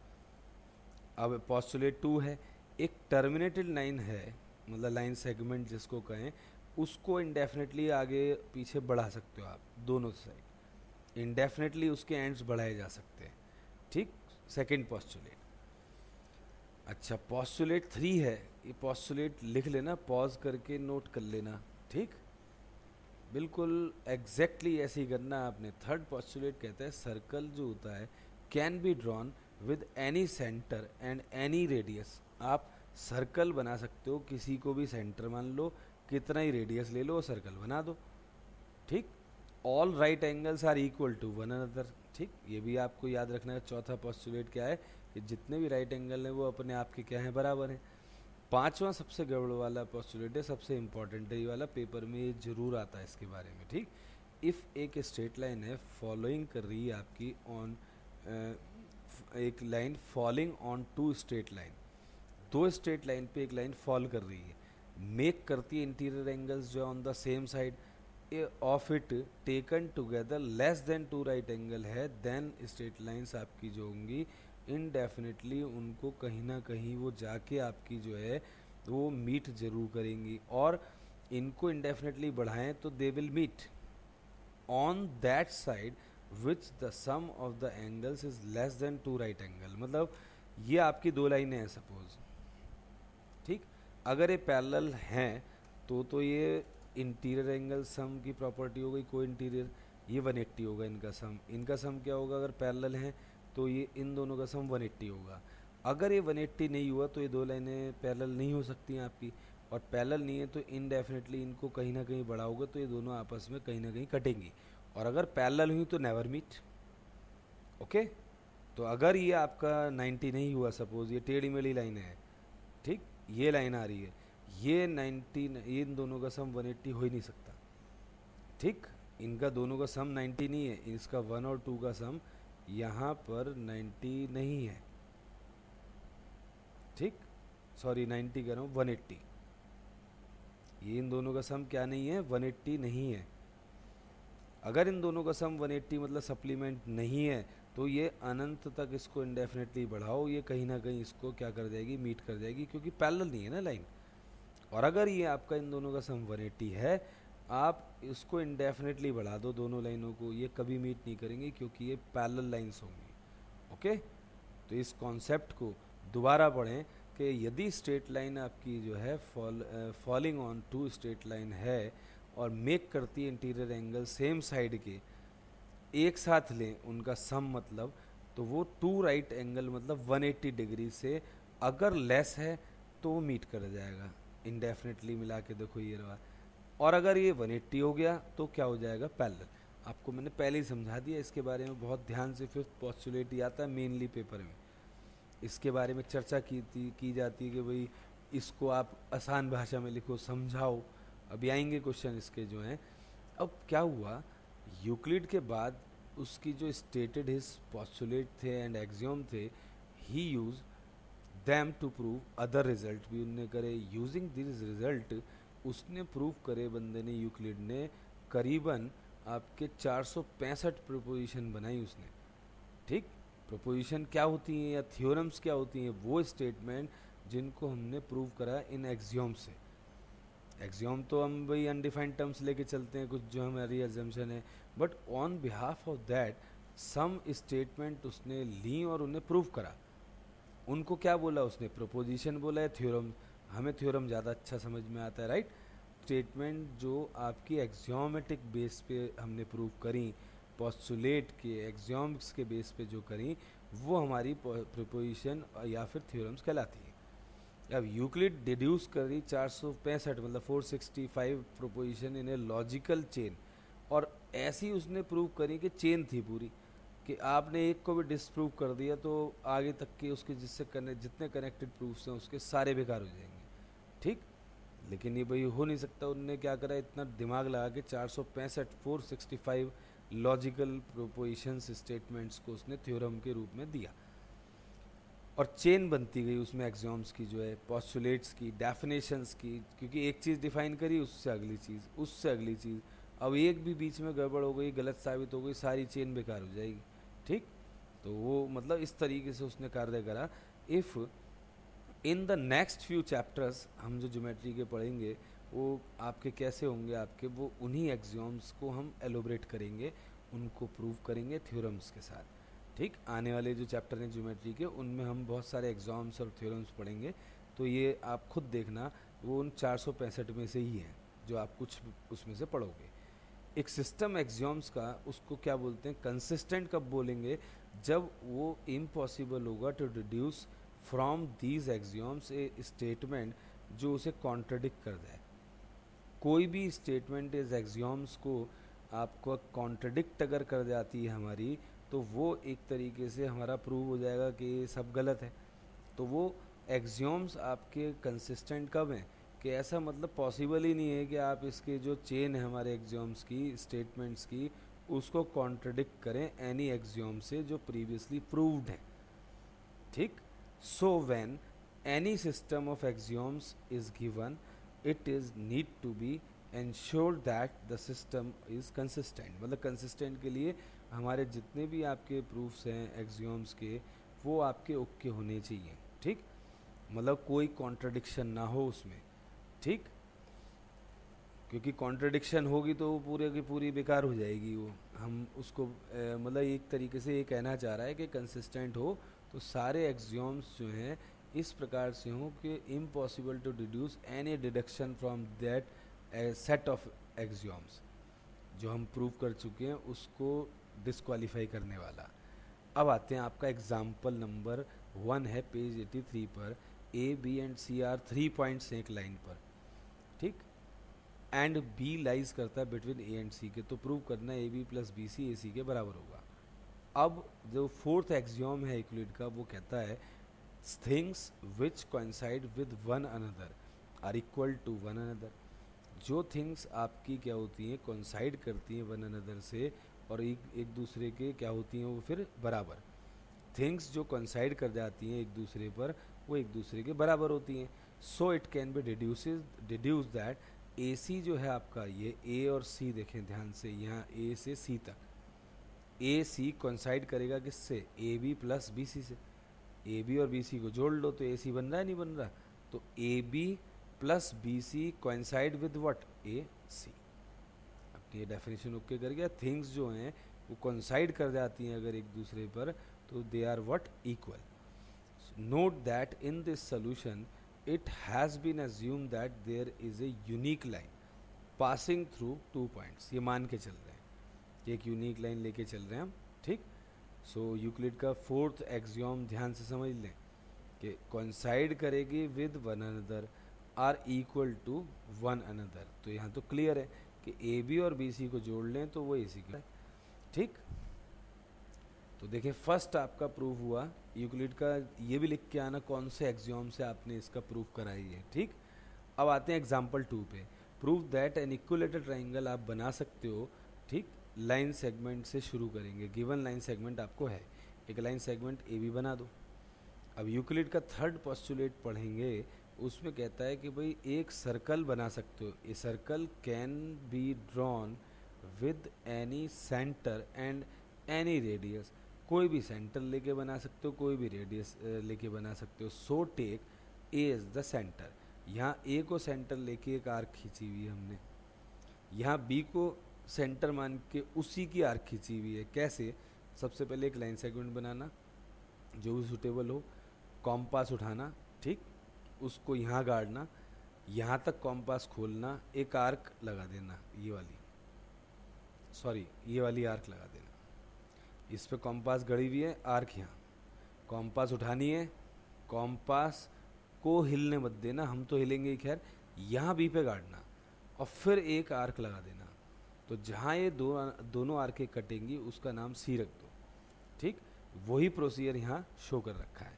अब पोस्टुलेट 2 है, एक टर्मिनेटेड लाइन है, मतलब लाइन सेगमेंट जिसको कहें, उसको इंडेफिनेटली आगे पीछे बढ़ा सकते हो आप, दोनों साइड इंडेफिनेटली उसके एंड्स बढ़ाए जा सकते हैं। ठीक, सेकंड पोस्टुलेट। अच्छा, पोस्टुलेट 3 है, ये पोस्टुलेट लिख लेना, पॉज करके नोट कर लेना। ठीक, बिल्कुल एग्जैक्टली ऐसे ही करना आपने। थर्ड पोस्टुलेट कहता है सर्कल जो होता है can be drawn with any centre and any radius. आप सर्कल बना सकते हो, किसी को भी सेंटर मान लो, कितना ही रेडियस ले लो, सर्कल बना दो। ठीक, all right angles are equal to one another. ठीक, ये भी आपको याद रखना है। चौथा पोस्टुलेट क्या है कि जितने भी राइट एंगल हैं वो अपने आप के क्या हैं, बराबर हैं। पांचवा सबसे गड़बड़ वाला पोस्टुलेट है, सबसे इंपॉर्टेंट है ये वाला, पेपर में ये जरूर आता है इसके बारे में। ठीक, इफ़ एक स्ट्रेट लाइन है फॉलोइंग कर रही है आपकी ऑन एक line falling on 2 straight line, 2 straight line पे एक लाइन फॉल कर रही है, मेक करती है इंटीरियर एंगल्स जो on the same side of it taken together less than 2 right angle है, देन स्ट्रेट लाइंस आपकी जो होंगी इनडेफिनेटली उनको कहीं ना कहीं वो जाके आपकी जो है वो मीट जरूर करेंगी, और इनको इनडेफिनेटली बढ़ाएं तो they will meet on that side which the sum of the angles is less than 2 right angle. मतलब ये आपकी 2 लाइनें हैं सपोज। ठीक, अगर ये पैरेलल हैं तो ये इंटीरियर एंगल सम की प्रॉपर्टी हो गई, को इंटीरियर, ये 180 होगा इनका सम क्या होगा, अगर पैरेलल हैं तो ये इन दोनों का सम 180 होगा। अगर ये 180 नहीं हुआ तो ये 2 लाइनें पैरेलल नहीं हो सकती हैं आपकी, और पैरेलल नहीं है तो इनडेफिनेटली इनको कहीं ना कहीं बढ़ाओगे तो ये दोनों आपस में कहीं ना कहीं कटेंगी, और अगर पैरेलल हुई तो नेवर मीट। ओके, तो अगर ये आपका 90 नहीं हुआ, सपोज ये टेढ़ी मेढ़ी लाइन है, ठीक, ये लाइन आ रही है, ये 90, ये इन दोनों का सम 180 हो ही नहीं सकता। ठीक, इनका दोनों का सम 90 नहीं है, इसका 1 और 2 का सम यहाँ पर 90 नहीं है। ठीक, सॉरी 90 कह रहा हूँ, 180, ये इन दोनों का सम क्या नहीं है, 180 नहीं है। अगर इन दोनों का सम 180 मतलब सप्लीमेंट नहीं है तो ये अनंत तक इसको इंडेफिनेटली बढ़ाओ, ये कहीं ना कहीं इसको क्या कर जाएगी, मीट कर जाएगी, क्योंकि पैरेलल नहीं है ना लाइन। और अगर ये आपका इन दोनों का सम 180 है, आप इसको इंडेफिनेटली बढ़ा दो दोनों लाइनों को, ये कभी मीट नहीं करेंगे क्योंकि ये पैरेलल लाइंस होंगी। ओके, तो इस कॉन्सेप्ट को दोबारा पढ़ें कि यदि स्ट्रेट लाइन आपकी जो है फॉलिंग ऑन 2 स्ट्रेट लाइन है और मेक करती है इंटीरियर एंगल सेम साइड के एक साथ लें उनका सम मतलब, तो वो टू राइट एंगल मतलब 180 डिग्री से अगर लेस है तो वो मीट कर जाएगा। इंडेफिनेटली मिला के देखो ये रहा, और अगर ये 180 हो गया तो क्या हो जाएगा, पैरेलल। आपको मैंने पहले ही समझा दिया, इसके बारे में बहुत ध्यान से फिफ्थ पोस्टुलेट ही आता है मेनली पेपर में, इसके बारे में चर्चा की जाती है कि भाई इसको आप आसान भाषा में लिखो, समझाओ। अभी आएंगे क्वेश्चन इसके जो हैं। अब क्या हुआ, यूक्लिड के बाद उसकी जो स्टेटेड हिज पोस्टुलेट थे एंड एक्सियोम थे, he use them to prove other result भी उनने करे। यूजिंग दिस रिजल्ट उसने प्रूव करे बंदे ने, यूक्लिड ने करीबन आपके 465 प्रोपोजिशन बनाई उसने। ठीक, प्रोपोजिशन क्या होती हैं या थ्योरम्स क्या होती हैं, वो स्टेटमेंट जिनको हमने प्रूव करा इन एक्सियोम से। एक्सियोम तो हम भाई अनडिफाइंड टर्म्स लेके चलते हैं, कुछ जो हमारी एजम्पशन है, but on behalf of that some statement उसने ली और उन्हें प्रूव करा। उनको क्या बोला उसने, प्रोपोजिशन बोला है, थ्योरम। हमें थ्योरम ज़्यादा अच्छा समझ में आता है, राइट। स्टेटमेंट जो आपकी एक्सियोमेटिक बेस पे हमने प्रूव करी, पोस्टुलेट के एक्सियोम्स के बेस पे जो करी, वो हमारी प्रोपोजिशन या फिर थ्योरम्स कहलाती है। अब यूक्लिड डिड्यूस करी 465 मतलब 465 proposition in a logical chain, और ऐसी उसने प्रूव करी कि चेन थी पूरी, कि आपने एक को भी डिसप्रूव कर दिया तो आगे तक के उसके जितने कनेक्टेड प्रूफ्स हैं उसके सारे बेकार हो जाएंगे। ठीक, लेकिन ये भाई हो नहीं सकता। उनने क्या करा, इतना दिमाग लगा के 465 465 लॉजिकल प्रोपोजिशंस स्टेटमेंट्स को उसने थ्योरम के रूप में दिया, और चेन बनती गई उसमें एक्सियोम्स की, जो है पोस्टुलेट्स की, डेफिनेशंस की, क्योंकि एक चीज़ डिफाइन करी उससे अगली चीज़, उससे अगली चीज़। अब एक भी बीच में गड़बड़ हो गई, गलत साबित हो गई, सारी चेन बेकार हो जाएगी। ठीक, तो वो मतलब इस तरीके से उसने कार्य करा। If in the next few chapters हम जो ज्योमेट्री के पढ़ेंगे वो आपके कैसे होंगे, आपके वो उन्हीं एक्सियोम्स को हम एलोबरेट करेंगे, उनको प्रूव करेंगे थ्योरम्स के साथ। ठीक, आने वाले जो चैप्टर हैं ज्योमेट्री के, उनमें हम बहुत सारे एग्जाम्स और थ्योरम्स पढ़ेंगे, तो ये आप खुद देखना वो उन 465 में से ही हैं जो आप कुछ उसमें से पढ़ोगे। एक सिस्टम एक्सियोम्स का उसको क्या बोलते हैं, कंसिस्टेंट कब बोलेंगे, जब वो इम्पॉसिबल होगा to deduce from these axioms a statement जो उसे कॉन्ट्रडिक्ट कर जाए। कोई भी स्टेटमेंट इस एक्सियोम्स को आपको कॉन्ट्रडिक्ट अगर कर जाती है हमारी, तो वो एक तरीके से हमारा प्रूव हो जाएगा कि ये सब गलत है। तो वो एक्सियोम्स आपके कंसिस्टेंट कब हैं, कि ऐसा मतलब पॉसिबल ही नहीं है कि आप इसके जो चेन है हमारे एक्सियोम्स की, स्टेटमेंट्स की, उसको कॉन्ट्रडिक्ट करें एनी एक्सियोम से जो प्रीवियसली प्रूव्ड है। ठीक, so when any system of axioms is given, it is need to be ensured that the system is consistent। मतलब consistent के लिए हमारे जितने भी आपके proofs हैं axioms के, वो आपके ओके होने चाहिए। ठीक, मतलब कोई contradiction ना हो उसमें। ठीक, क्योंकि कॉन्ट्रडिक्शन होगी तो वो पूरे की पूरी बेकार हो जाएगी। वो हम उसको मतलब एक तरीके से ये कहना चाह रहा है कि कंसिस्टेंट हो, तो सारे एक्सियोम्स जो हैं इस प्रकार से हों कि impossible to deduce any deduction from that set of axioms जो हम प्रूव कर चुके हैं उसको डिस्क्वालीफाई करने वाला। अब आते हैं आपका एग्जाम्पल नंबर 1 है पेज 83 पर, A B and C are 3 points हैं एक लाइन पर। ठीक, एंड बी लाइज करता है बिटवीन ए एंड सी के, तो प्रूव करना A B plus B C A C के बराबर होगा। अब जो फोर्थ एक्सियोम है यूक्लिड का, वो कहता है things which coincide with one another are equal to one another. जो थिंग्स आपकी क्या होती हैं, कोइंसाइड करती हैं वन अनदर से, और एक दूसरे के क्या होती हैं, वो फिर बराबर। थिंग्स जो कोइंसाइड कर जाती हैं एक दूसरे पर, वो एक दूसरे के बराबर होती हैं। So it can be deduce that A C जो है आपका, ये ए और सी देखें ध्यान से, यहाँ ए से सी तक, ए सी कोइंसाइड करेगा किससे, A B plus B C से। ए बी और बी सी को जोड़ लो तो ए सी बन रहा है, नहीं बन रहा, तो A B plus B C coincide with what, A C. अब ये डेफिनेशन ओके कर गया। थिंग्स जो हैं वो कोइंसाइड कर जाती हैं अगर एक दूसरे पर, तो they are what, equal. Note that in this solution it has been assumed that there is a unique line। Passing through 2 points, ये मान के चल रहे हैं कि एक यूनिक लाइन लेके चल रहे हैं हम, ठीक। सो यूक्लिड का फोर्थ एक्सियोम ध्यान से समझ लें कि कोइंसाइड करेगी with one another are equal to one another. तो यहाँ तो क्लियर है कि ए बी और बी सी को जोड़ लें तो वो ए सी का, ठीक। तो देखिए फर्स्ट आपका प्रूफ हुआ यूक्लिड का, ये भी लिख के आना कौन से एक्सियोम से आपने इसका प्रूफ कराई है, ठीक। अब आते हैं एग्जाम्पल 2 पे। Proof that an equilateral triangle आप बना सकते हो, ठीक। लाइन सेगमेंट से शुरू करेंगे। गिवन लाइन सेगमेंट आपको है, एक लाइन सेगमेंट ए बी बना दो। अब यूक्लिड का थर्ड पोस्टुलेट पढ़ेंगे, उसमें कहता है कि भाई एक सर्कल बना सकते हो। A circle can be drawn with any centre and any radius. कोई भी सेंटर लेके बना सकते हो, कोई भी रेडियस लेके बना सकते हो। So take A is the centre. यहाँ ए को सेंटर लेके एक आर्क खींची हुई है हमने, यहाँ बी को सेंटर मान के उसी की आर्क खींची हुई है। कैसे? सबसे पहले एक लाइन सेगमेंट बनाना जो भी सूटेबल हो, कॉम्पास उठाना, ठीक, उसको यहाँ गाड़ना, यहाँ तक कॉम्पास खोलना, एक आर्क लगा देना, ये वाली आर्क लगा देना। इस पे कॉम्पास गड़ी हुई है, आर्क यहाँ, कॉम्पास उठानी है, कॉम्पास को हिलने मत देना, हम तो हिलेंगे ही खैर, यहाँ बी पे गाड़ना और फिर एक आर्क लगा देना। तो जहाँ ये दोनों आर्कें कटेंगी उसका नाम सी रख दो, ठीक। वही प्रोसीजर यहाँ शो कर रखा है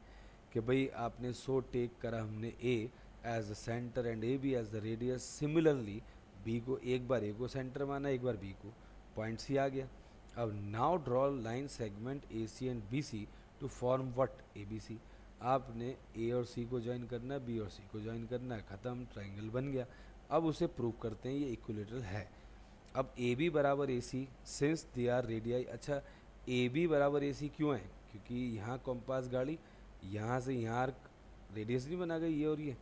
कि भाई आपने सो टेक करा हमने A as the centre and A B as the radius. Similarly B को एक बार ए को सेंटर माना, एक बार बी को, पॉइंट सी आ गया। अब now draw line segment A C and B C to form what, A B C. आपने ए और सी को ज्वाइन करना है, बी और सी को ज्वाइन करना है, ख़त्म, ट्राइंगल बन गया। अब उसे प्रूव करते हैं ये इक्विलेटरल है। अब ए बी बराबर A C since they are radii. अच्छा, ए बी बराबर ए सी क्यों है? क्योंकि यहाँ कॉम्पास गाड़ी, यहाँ से यहाँ आर्क, रेडियस नहीं बना गई ये और ये,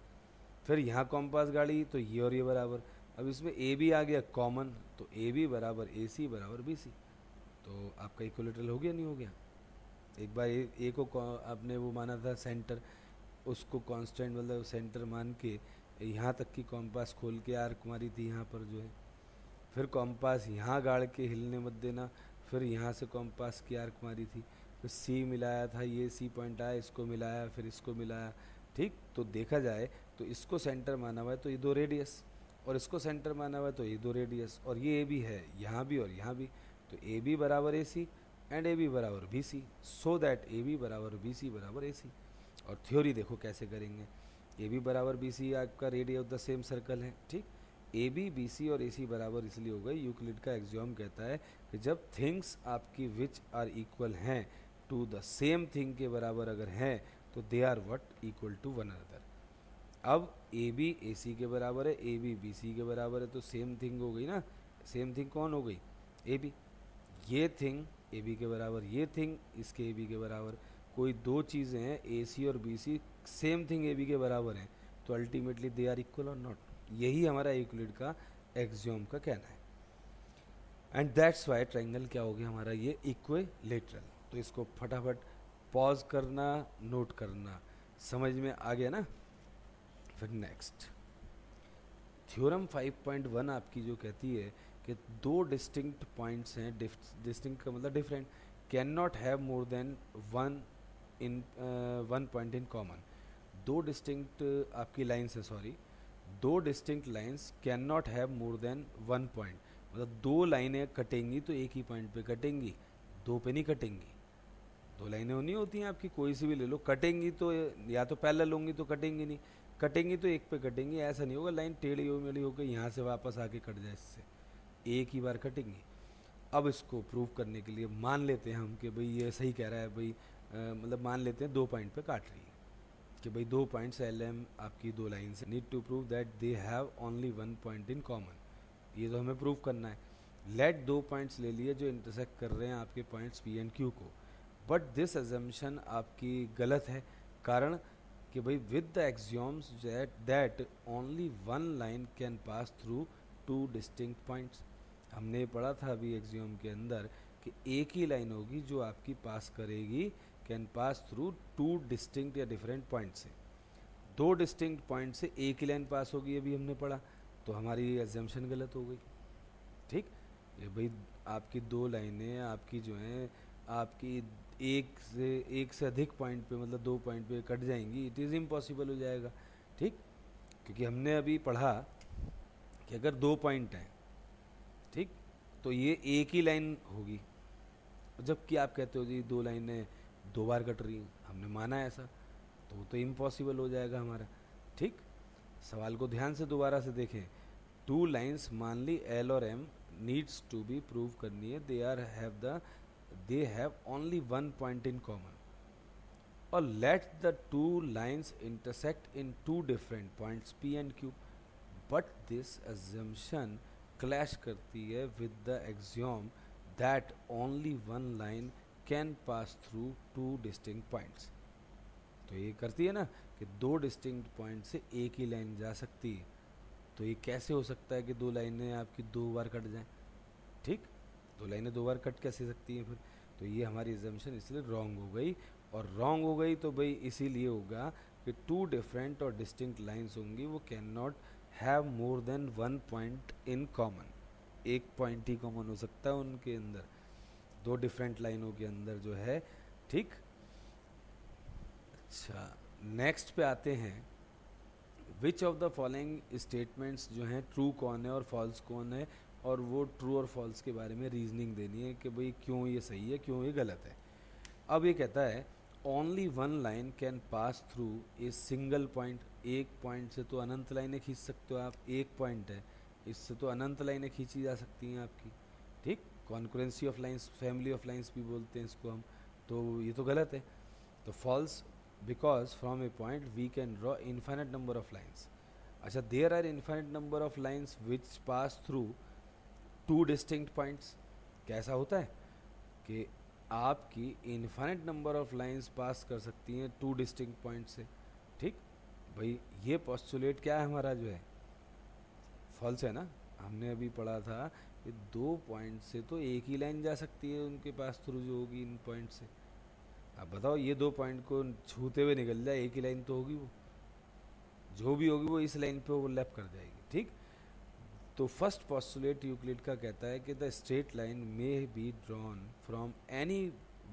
फिर यहाँ कॉम्पास गाड़ी तो ये और ये बराबर। अब इसमें ए बी आ गया कॉमन, तो ए बी बराबर ए सी बराबर बी सी। तो आपका इक्विलेटरल हो गया, नहीं हो गया? एक बार ए को आपने वो माना था सेंटर, उसको कांस्टेंट मतलब सेंटर मान के यहाँ तक की कॉम्पास खोल के आर्क मारी थी यहाँ पर जो है, फिर कॉम्पास यहाँ गाड़ के हिलने मत देना, फिर यहाँ से कॉम्पास की आर्क मारी थी, फिर सी मिलाया था, ये सी पॉइंट आया, इसको मिलाया, फिर इसको मिलाया, ठीक। तो देखा जाए तो इसको सेंटर माना हुआ है तो ये दो रेडियस, और इसको सेंटर माना हुआ है तो ये दो रेडियस, और ये ए बी है यहाँ भी और यहाँ भी, तो ए बी बराबर A C and A B बराबर B C, so that A B बराबर बी सी बराबर ए सी। और थ्योरी देखो कैसे करेंगे। ए बी बराबर बी सी आपका radius of the same circle है, ठीक। ए बी बी सी और ए सी बराबर इसलिए हो गई, यूक्लिड का एक्सियोम कहता है कि जब थिंग्स आपकी विच आर इक्वल हैं टू द सेम थिंग के बराबर अगर हैं तो they are what equal to one another. अब ए बी ए सी के बराबर है, ए बी बी सी के बराबर है, तो सेम थिंग हो गई ना। सेम थिंग कौन हो गई? A B. ये थिंग ए बी के बराबर, ये थिंग इसके ए बी के बराबर। कोई दो चीज़ें हैं ए सी और B C, same thing A B के बराबर हैं, तो अल्टीमेटली दे आर इक्वल और नॉट। यही हमारा यूक्लिड का एक्सियोम का कहना है। एंड दैट्स वाई ट्राइंगल क्या हो गया हमारा ये इक्विलेटरल। तो इसको फटाफट पॉज करना, नोट करना, समझ में आ गया ना। फिर नेक्स्ट थ्योरम 5.1 आपकी जो कहती है कि दो डिस्टिंक्ट पॉइंट्स हैं, डिस्टिंक्ट का मतलब different, can not have more than one point in common. दो डिस्टिंक्ट आपकी लाइन्स है, सॉरी, दो distinct lines can not have more than one point, मतलब दो लाइनें कटेंगी तो एक ही पॉइंट पे कटेंगी, दो पे नहीं कटेंगी। दो लाइनें नहीं होती हैं आपकी, कोई सी भी ले लो, कटेंगी तो या तो पैरेलल होंगी तो कटेंगी नहीं, कटेंगी तो एक पे कटेंगी। ऐसा नहीं होगा लाइन टेढ़ी हो मेढ़ी होकर यहाँ से वापस आके कट जाए, इससे एक ही बार कटेंगी। अब इसको प्रूव करने के लिए मान लेते हैं हम कि भाई ये सही कह रहा है भाई, मतलब मान लेते हैं दो पॉइंट पे काट रही है कि भाई दो पॉइंट्स एल एम आपकी दो लाइन से, need to prove that they have only one point in common. ये तो हमें प्रूव करना है। लेट दो पॉइंट्स ले लिए जो इंटरसेक्ट कर रहे हैं आपके पॉइंट्स पी एंड क्यू को, बट दिस अजम्पशन आपकी गलत है। कारण कि भाई with the axioms that only one line can pass through two distinct points. हमने पढ़ा था अभी एक्सियोम के अंदर कि एक ही लाइन होगी जो आपकी पास करेगी, can pass through two distinct या डिफरेंट पॉइंट से। दो डिस्टिंक्ट पॉइंट से एक ही लाइन पास होगी, अभी हमने पढ़ा, तो हमारी एग्जाम्पशन गलत हो गई। ठीक, ये भाई आपकी दो लाइनें आपकी जो हैं आपकी एक से अधिक पॉइंट पे मतलब 2 पॉइंट पे कट जाएंगी, इट इज़ इम्पॉसिबल हो जाएगा। ठीक, क्योंकि हमने अभी पढ़ा कि अगर 2 पॉइंट हैं, ठीक, तो ये एक ही लाइन होगी, जबकि आप कहते हो जी 2 लाइनें 2 बार कट रही हैं, हमने माना ऐसा, तो वो तो इम्पॉसिबल हो जाएगा हमारा। ठीक, सवाल को ध्यान से दोबारा से देखें। 2 लाइन्स मान ली एल और M needs to be prove करनी है, they have only 1 point in common, और let the 2 lines intersect in 2 different points P and Q, but this assumption clash करती है with the axiom that only 1 line can pass through 2 distinct points. तो ये करती है ना कि 2 distinct point से एक ही लाइन जा सकती है, तो ये कैसे हो सकता है कि 2 लाइनें आपकी 2 बार कट जाएं? ठीक, 2 लाइनें 2 बार कट कैसे सकती हैं फिर? तो ये हमारी एग्जाम्पशन इसलिए रॉन्ग हो गई, और रॉन्ग हो गई तो भाई इसीलिए होगा कि 2 डिफरेंट और डिस्टिंक्ट लाइन्स होंगी, वो can not have more than 1 point in common, एक पॉइंट ही कॉमन हो सकता है उनके अंदर, 2 डिफरेंट लाइनों के अंदर जो है। ठीक, अच्छा नेक्स्ट पे आते हैं, which of the following statements जो हैं ट्रू कौन है और फॉल्स कौन है, और वो ट्रू और फॉल्स के बारे में रीजनिंग देनी है कि भाई क्यों ये सही है क्यों ये गलत है। अब ये कहता है only 1 line can pass through a single point, एक पॉइंट से तो अनंत लाइनें खींच सकते हो आप, एक पॉइंट है इससे तो अनंत लाइनें खींची जा सकती हैं आपकी। ठीक, concurrency of lines, family of lines भी बोलते हैं इसको हम, तो ये तो गलत है। तो false, because from a point we can draw infinite number of lines. अच्छा, there are infinite number of lines which pass through 2 distinct points. कैसा होता है कि आपकी infinite number of lines pass कर सकती हैं 2 डिस्टिंक्ट पॉइंट से। ठीक, भाई ये पोस्टुलेट क्या है हमारा जो है, फॉल्स है ना। हमने अभी पढ़ा था कि 2 पॉइंट से तो एक ही लाइन जा सकती है उनके पास थ्रू जो होगी इन पॉइंट से। अब बताओ ये 2 पॉइंट को छूते हुए निकल जाए, एक ही लाइन तो होगी, वो जो भी होगी वो इस लाइन पे ओवरलैप कर जाएगी। ठीक, तो फर्स्ट पोस्टुलेट यूक्लिड का कहता है कि the straight line may be drawn from any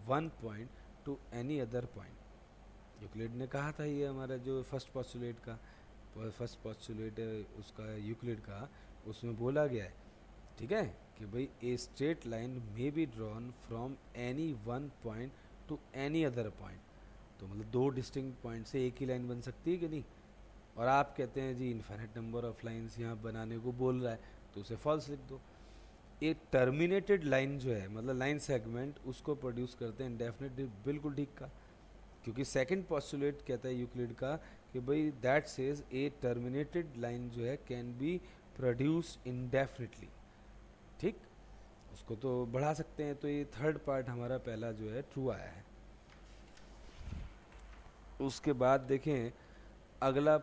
1 point two any other point. Euclid ने कहा था, ये हमारा जो फर्स्ट पोस्टुलेट है उसका यूक्लिड का, उसमें बोला गया है, ठीक है, कि भाई a straight line may be drawn from any 1 point two any other point. तो मतलब 2 डिस्टिंक्ट पॉइंट से एक ही लाइन बन सकती है कि नहीं। और आप कहते हैं जी इन्फाइनेट नंबर ऑफ लाइंस यहाँ बनाने को बोल रहा है, तो उसे फॉल्स लिख दो। एक टर्मिनेटेड लाइन जो है मतलब लाइन सेगमेंट, उसको प्रोड्यूस करते हैं इंडेफिनिट, बिल्कुल ठीक का, क्योंकि सेकंड पोस्टुलेट कहता है यूक्लिड का कि भाई that says A terminated line जो है कैन बी प्रोड्यूस इंडेफिनिटली। ठीक, उसको तो बढ़ा सकते हैं, तो ये थर्ड पार्ट हमारा पहला जो है ट्रू आया है। उसके बाद देखें अगला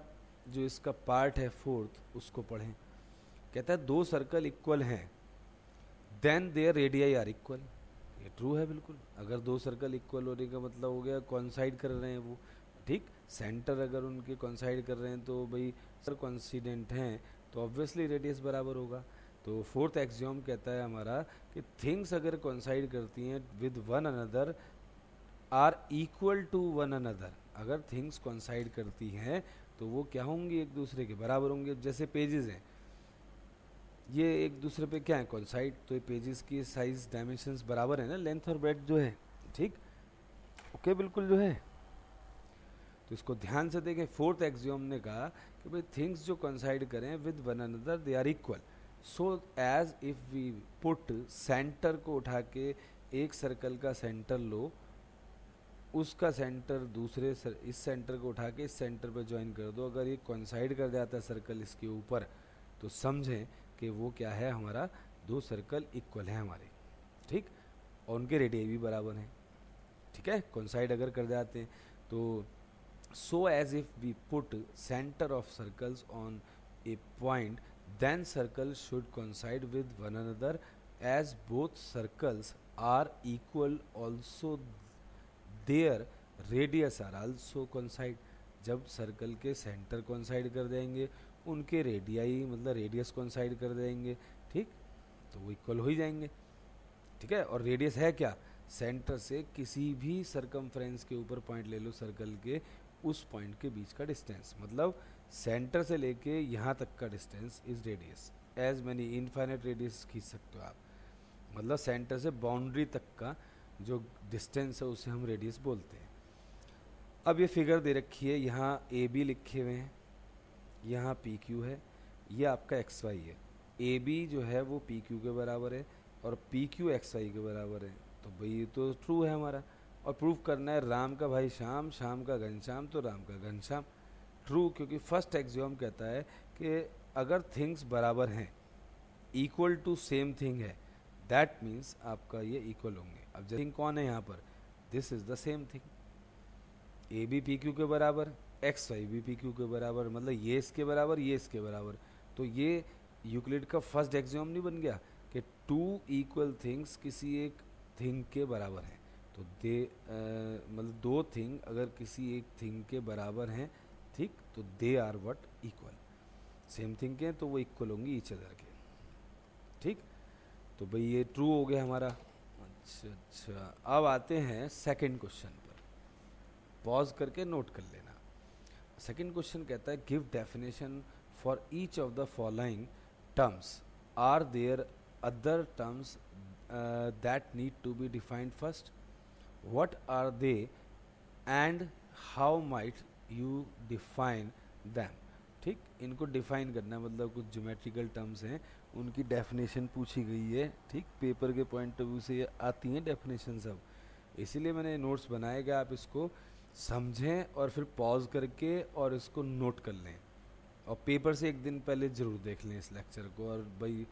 जो इसका पार्ट है फोर्थ, उसको पढ़ें। कहता है 2 सर्कल इक्वल हैं then their radii are equal. ये ट्रू है बिल्कुल, अगर 2 सर्कल इक्वल होने का मतलब हो गया कॉन्साइड कर रहे हैं वो। ठीक, सेंटर अगर उनके कॉन्साइड कर रहे हैं तो भाई सर कॉन्सिडेंट हैं तो ऑब्वियसली रेडियस बराबर होगा। तो फोर्थ एक्सियोम कहता है हमारा कि थिंग्स अगर कॉन्साइड करती हैं with one another are equal to one another, अगर थिंग्स कॉन्साइड करती हैं तो वो क्या होंगी, एक दूसरे के बराबर होंगे। जैसे पेजेस हैं, ये एक दूसरे पे क्या है कॉन्साइड, तो ये पेजेस की साइज डायमेंशंस बराबर है ना, लेंथ और ब्रेड्थ जो है। ठीक, ओके बिल्कुल जो है। तो इसको ध्यान से देखें, फोर्थ एक्सियोम ने कहा कि भाई थिंग्स जो कॉन्साइड करें with one another they are equal, so as if we put, centre को उठा के एक सर्कल का सेंटर लो, उसका सेंटर दूसरे इस सेंटर को उठा के इस सेंटर पर ज्वाइन कर दो, अगर ये कॉन्साइड कर जाता है सर्कल इसके ऊपर, तो समझें कि वो क्या है, हमारा 2 सर्कल इक्वल है हमारे। ठीक, और उनके रेडियस भी बराबर हैं। ठीक है, कॉन्साइड अगर कर जाते हैं तो so as if we put centre of circles on a point then circle should coincide with one another as both circles are equal also their radius are also coincide. जब सर्कल के सेंटर कॉन्साइड कर देंगे उनके रेडियाई मतलब radius coincide कर देंगे, ठीक, तो वो इक्वल हो ही जाएंगे, ठीक है। और रेडियस है क्या, सेंटर से किसी भी सरकमफ्रेंस के ऊपर पॉइंट ले लो सर्कल के, उस पॉइंट के बीच का डिस्टेंस, मतलब सेंटर से लेके यहाँ तक का distance is radius. As many infinite radius खींच सकते हो आप, मतलब सेंटर से बाउंड्री तक का जो डिस्टेंस है उसे हम रेडियस बोलते हैं। अब ये फिगर दे रखी है, यहाँ ए बी लिखे हुए हैं, यहाँ पी क्यू है, ये आपका एक्स वाई है। ए बी जो है वो पी क्यू के बराबर है और पी क्यू एक्स वाई के बराबर है, तो भाई ये तो ट्रू है हमारा। और प्रूफ करना है राम का भाई श्याम, श्याम का घनश्याम, तो राम का घनश्याम। ट्रू, क्योंकि फर्स्ट एक्सियोम कहता है कि अगर थिंग्स बराबर हैं, इक्वल टू सेम थिंग है, दैट मीन्स आपका ये इक्वल होंगे। अब थिंग कौन है यहाँ पर, this is the same thing, A B P Q के बराबर, एक्स वाई भी पी क्यू के बराबर, मतलब ये इसके बराबर, ये इसके बराबर, तो ये यूक्लिड का फर्स्ट एक्सियोम नहीं बन गया कि टू इक्वल थिंग्स किसी एक थिंग के बराबर हैं। तो दे मतलब दो थिंग अगर किसी एक थिंग के बराबर हैं, ठीक, तो they are what, equal. Same thing के तो वो इक्वल होंगी ईच अदर के, ठीक। तो भाई ये ट्रू हो गया हमारा। अच्छा, अब आते हैं सेकंड क्वेश्चन पर, पॉज करके नोट कर लेना। सेकंड क्वेश्चन कहता है give definition for each of the following terms, are there other terms that need to be defined first, what are they and how might you define them, ठीक। इनको define करना है, मतलब कुछ ज्योमेट्रिकल टर्म्स हैं उनकी डेफिनेशन पूछी गई है, ठीक। पेपर के पॉइंट ऑफ व्यू से ये आती हैं डेफिनेशन सब, इसीलिए मैंने नोट्स बनाए गए, आप इसको समझें और फिर पॉज करके और इसको नोट कर लें, और पेपर से एक दिन पहले ज़रूर देख लें इस लेक्चर को, और भाई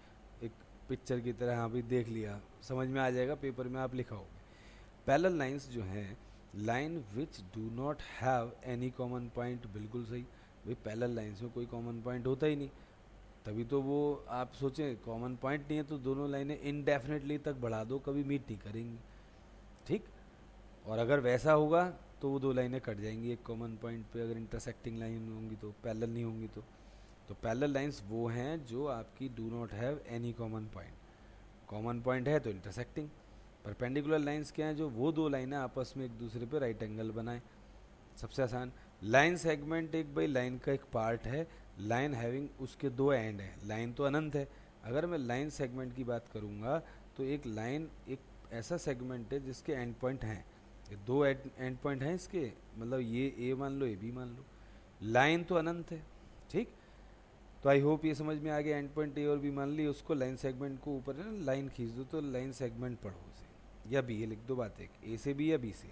एक पिक्चर की तरह हाँ भाई देख लिया, समझ में आ जाएगा, पेपर में आप लिखाओगे। पैरेलल लाइंस जो हैं, line which do not have any common point, बिल्कुल सही भाई, पैरेलल लाइंस में कोई कॉमन पॉइंट होता ही नहीं, तभी तो वो आप सोचें कॉमन पॉइंट नहीं है तो दोनों लाइनें इनडेफिनेटली तक बढ़ा दो, कभी मीट नहीं करेंगी, ठीक। और अगर वैसा होगा तो वो दो लाइनें कट जाएंगी एक कॉमन पॉइंट पे, अगर इंटरसेक्टिंग लाइन होंगी तो, पैरेलल नहीं होंगी तो पैरेलल लाइंस वो हैं जो आपकी do not have any common point, common point है तो इंटरसेक्टिंग। परपेंडिकुलर लाइंस क्या हैं, जो वो दो लाइनें आपस में एक दूसरे पे राइट एंगल बनाएं, सबसे आसान। लाइन सेगमेंट एक भाई लाइन का एक पार्ट है, लाइन हैविंग उसके दो एंड हैं, लाइन तो अनंत है। अगर मैं लाइन सेगमेंट की बात करूँगा तो एक लाइन एक ऐसा सेगमेंट है जिसके एंड पॉइंट हैं, दो एंड पॉइंट हैं इसके, मतलब ये ए मान लो, ए बी मान लो, लाइन तो अनंत है, ठीक। तो आई होप ये समझ में आ गया, एंड पॉइंट ए और बी मान ली, उसको लाइन सेगमेंट को ऊपर है ना लाइन खींच दो तो लाइन सेगमेंट पढ़ो उसे, या बी, ये लिख दो बात एक, ए से बी या बी से।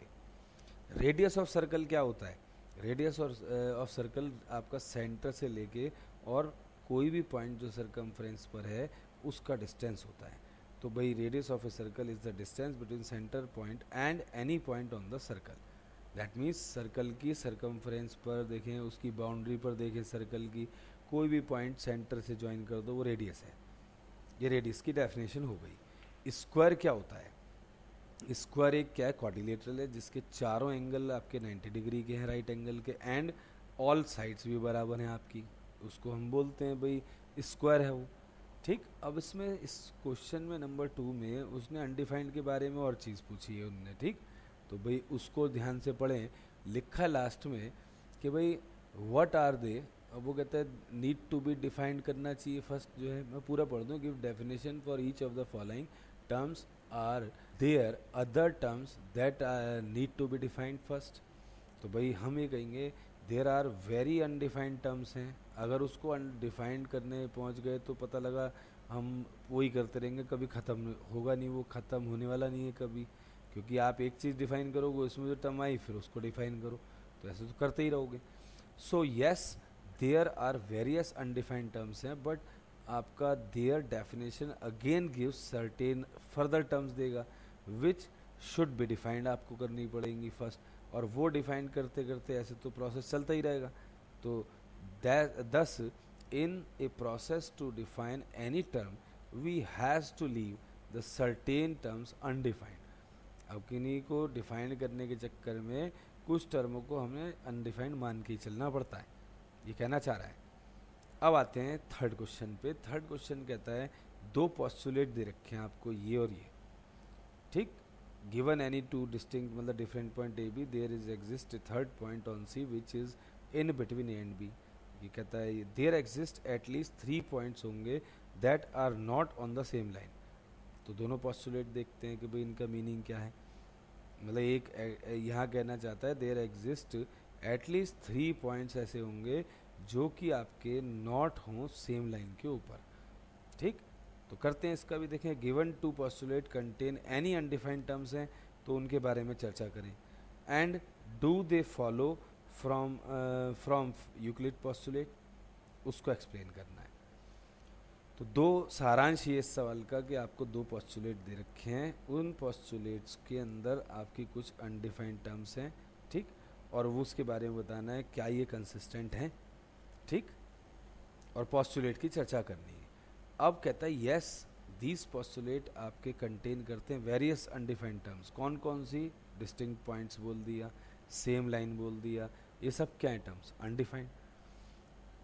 रेडियस ऑफ सर्कल क्या होता है, रेडियस ऑफ सर्कल आपका सेंटर से लेके और कोई भी पॉइंट जो सरकमफ्रेंस पर है उसका डिस्टेंस होता है। तो भाई radius of a circle is the distance between centre point and any point on the circle, that means circle की सरकमफ्रेंस पर देखें, उसकी बाउंड्री पर देखें सर्कल की, कोई भी पॉइंट सेंटर से ज्वाइन कर दो वो रेडियस है। ये रेडियस की डेफिनेशन हो गई। स्क्वायर क्या होता है, स्क्वायर एक क्या है, क्वाड्रिलेटरल है जिसके चारों एंगल आपके 90 डिग्री के हैं राइट एंगल के, एंड ऑल साइड्स भी बराबर हैं आपकी, उसको हम बोलते हैं भाई स्क्वायर है वो, ठीक। अब इसमें इस क्वेश्चन में नंबर 2 में उसने अनडिफाइंड के बारे में और चीज़ पूछी है उनने, ठीक। तो भाई उसको ध्यान से पढ़ें, लिखा लास्ट में कि भाई व्हाट आर दे, अब वो कहता है नीड टू बी डिफाइंड करना चाहिए फर्स्ट, जो है मैं पूरा पढ़ दूँ, give definition for each of the following terms, are there other terms that need to be defined first. तो भाई हम ये कहेंगे there are very undefined terms हैं, अगर उसको अनडिफाइंड करने पहुंच गए तो पता लगा हम वही करते रहेंगे, कभी ख़त्म होगा नहीं, वो ख़त्म होने वाला नहीं है कभी, क्योंकि आप एक चीज़ डिफाइन करोगे उसमें जो टर्म आई फिर उसको डिफाइन करो, तो ऐसे तो करते ही रहोगे। So yes there are various undefined terms हैं, बट आपका their definition again gives certain further terms देगा विच शुड बी डिफाइंड, आपको करनी पड़ेंगी फर्स्ट, और वो डिफाइन करते करते ऐसे तो प्रोसेस चलता ही रहेगा। तो thus in a process to define any term we has to leave the certain terms undefined। अब किन्हीं को डिफाइन करने के चक्कर में कुछ टर्मों को हमें अनडिफाइंड मान के ही चलना पड़ता है, ये कहना चाह रहा है। अब आते हैं थर्ड क्वेश्चन पे। थर्ड क्वेश्चन कहता है दो पोस्टुलेट दे रखे हैं आपको ये और ये, ठीक। गिवन एनी टू डिस्टिंक्ट मतलब different point A B, there is exist a third point on C which is in between A and B. ये कहता है देयर एग्जिस्ट एटलीस्ट 3 पॉइंट्स होंगे that are not on the same line. तो दोनों postulate देखते हैं कि भाई इनका मीनिंग क्या है। मतलब एक यहाँ कहना चाहता है देयर एग्जिस्ट एटलीस्ट 3 पॉइंट्स ऐसे होंगे जो कि आपके नॉट हों सेम लाइन के ऊपर, ठीक। तो करते हैं इसका भी, देखें given two postulate contain any undefined terms हैं तो उनके बारे में चर्चा करें। And do they follow from Euclid postulate, उसको एक्सप्लेन करना है। तो दो सारांश ये इस सवाल का कि आपको दो पोस्टुलेट दे रखे हैं, उन पोस्टुलेट्स के अंदर आपकी कुछ अनडिफाइंड टर्म्स हैं, ठीक, और वो उसके बारे में बताना है क्या ये कंसिस्टेंट हैं, ठीक, और पोस्टुलेट की चर्चा करनी है। अब कहता है यस दीज पोस्टुलेट आपके कंटेन करते हैं वेरियस अनडिफाइंड टर्म्स। कौन कौन सी? डिस्टिंक्ट पॉइंट्स बोल दिया, सेम लाइन बोल दिया, ये सब क्या है टर्म्स? अनडिफाइंड,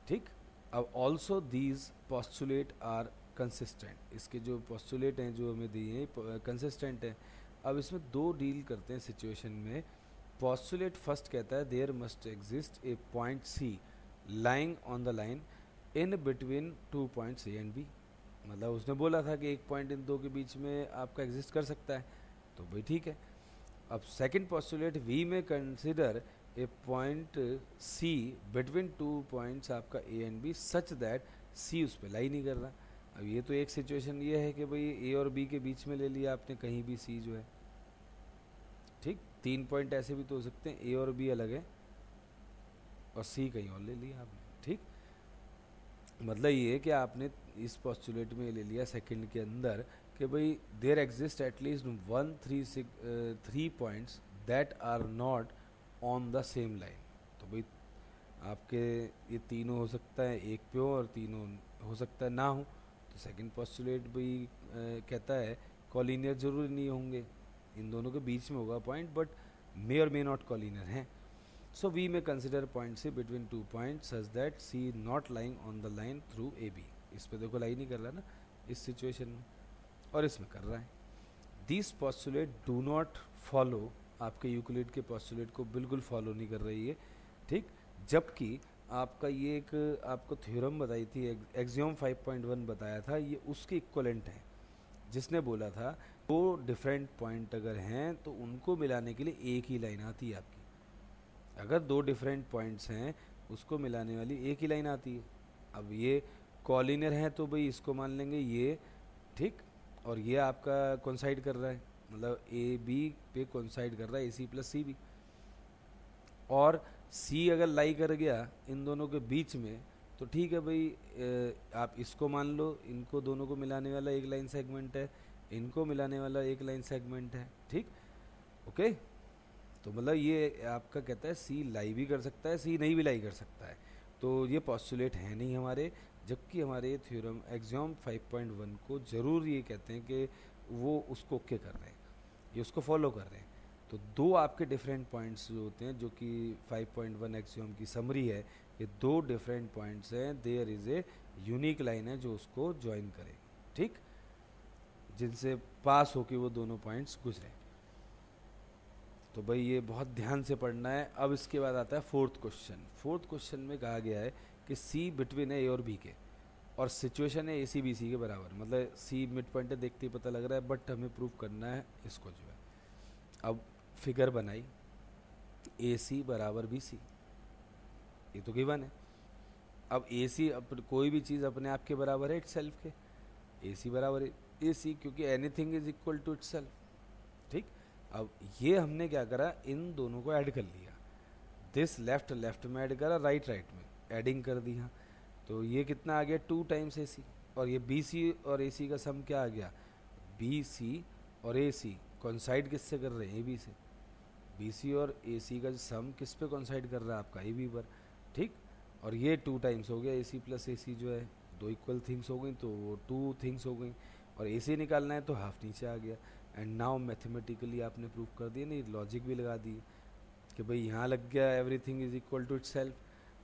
ठीक। अब also these postulate are consistent, इसके जो पोस्टुलेट हैं जो हमें दिए हैं कंसिस्टेंट हैं। अब इसमें दो डील करते हैं सिचुएशन में। पोस्टुलेट फर्स्ट कहता है there must exist a point C lying on the line in between 2 points A and B. मतलब उसने बोला था कि एक पॉइंट इन दो के बीच में आपका एग्जिस्ट कर सकता है, तो भाई ठीक है। अब सेकंड पोस्टुलेट वी में consider a point C between 2 points आपका A and B such that C उस पर लाई नहीं कर रहा। अब ये तो एक सिचुएशन ये है कि भाई ए और बी के बीच में ले लिया आपने कहीं भी सी जो है, ठीक। 3 पॉइंट ऐसे भी तो हो सकते हैं, ए और बी अलग है और सी कहीं और ले लिया आपने, ठीक। मतलब ये कि आपने इस पोस्टुलेट में ले लिया सेकंड के अंदर कि भाई there exist at least 3 points that are not on the same line. तो भाई आपके ये तीनों हो सकता है एक पे हो और तीनों हो सकता है ना हो। तो सेकंड पोस्टुलेट भाई कहता है कॉलिनियर जरूरी नहीं होंगे, इन दोनों के बीच में होगा पॉइंट, बट मे और मे नॉट कॉलिनियर हैं। So we may consider point C between 2 points such that C not lying on the line through AB। इस पे देखो लाइन नहीं कर रहा ना इस सिचुएशन में, और इसमें कर रहा है। These postulate do not follow, आपके यूक्लिड के पोस्टुलेट को बिल्कुल फॉलो नहीं कर रही है, ठीक। जबकि आपका ये एक आपको थ्योरम बताई थी एक्सियोम 5.1 बताया था, ये उसके इक्वलेंट है, जिसने बोला था दो डिफरेंट पॉइंट अगर हैं तो उनको मिलाने के लिए एक ही लाइन आती है आपकी। अगर दो डिफरेंट पॉइंट्स हैं उसको मिलाने वाली एक ही लाइन आती है। अब ये कॉलिनियर है तो भाई इसको मान लेंगे ये, ठीक, और ये आपका कोइंसाइड कर रहा है, मतलब ए बी पे कोइंसाइड कर रहा है ए सी प्लस सी बी, और सी अगर लाई कर गया इन दोनों के बीच में तो ठीक है भाई, आप इसको मान लो, इनको दोनों को मिलाने वाला एक लाइन सेगमेंट है, इनको मिलाने वाला एक लाइन सेगमेंट है, ठीक, ओके। तो मतलब ये आपका कहता है सी लाई भी कर सकता है, सी नहीं भी लाई कर सकता है, तो ये पोस्टुलेट है नहीं हमारे। जबकि हमारे थ्योरम एक्सियोम 5.1 को जरूर ये कहते हैं कि वो उसको ओके कर रहे हैं, ये उसको फॉलो कर रहे हैं। तो दो आपके डिफरेंट पॉइंट्स जो होते हैं, जो कि 5.1 एक्सियोम की समरी है, ये दो डिफरेंट पॉइंट्स हैं, there is a unique line है जो उसको ज्वाइन करे, ठीक, जिनसे पास होके वो दोनों पॉइंट्स गुजरे। तो भाई ये बहुत ध्यान से पढ़ना है। अब इसके बाद आता है फोर्थ क्वेश्चन। फोर्थ क्वेश्चन में कहा गया है कि सी बिटवीन है ए और बी के, और सिचुएशन है ए सी बी सी के बराबर, मतलब सी मिड पॉइंट है देखते ही पता लग रहा है, बट हमें प्रूव करना है इसको जो है। अब फिगर बनाई ए सी बराबर बी सी, ये तो गिवन है। अब ए सी कोई भी चीज़ अपने आप के बराबर है इटसेल्फ के, ए सी बराबर ए सी, क्योंकि anything is equal to itself, ठीक। अब ये हमने क्या करा, इन दोनों को ऐड कर लिया, दिस लेफ्ट लेफ्ट में ऐड करा, राइट राइट में ऐडिंग कर दी। हाँ, तो ये कितना आ गया 2 टाइम्स ए सी, और ये बी सी और ए सी का सम क्या आ गया, बी सी और ए सी कॉन्साइड किससे कर रहे हैं, ए बी से। बी सी और ए सी का सम किस पे कॉन्साइड कर रहा है आपका, ए बी पर, ठीक। और ये 2 टाइम्स हो गया ए सी प्लस ए सी जो है, दो इक्वल थिंग्स हो गई तो वो 2 थिंग्स हो गई, और ए सी निकालना है तो हाफ नीचे आ गया। एंड नाउ मैथमेटिकली आपने प्रूफ कर दिया, नहीं लॉजिक भी लगा दी कि भाई यहाँ लग गया everything is equal to itself,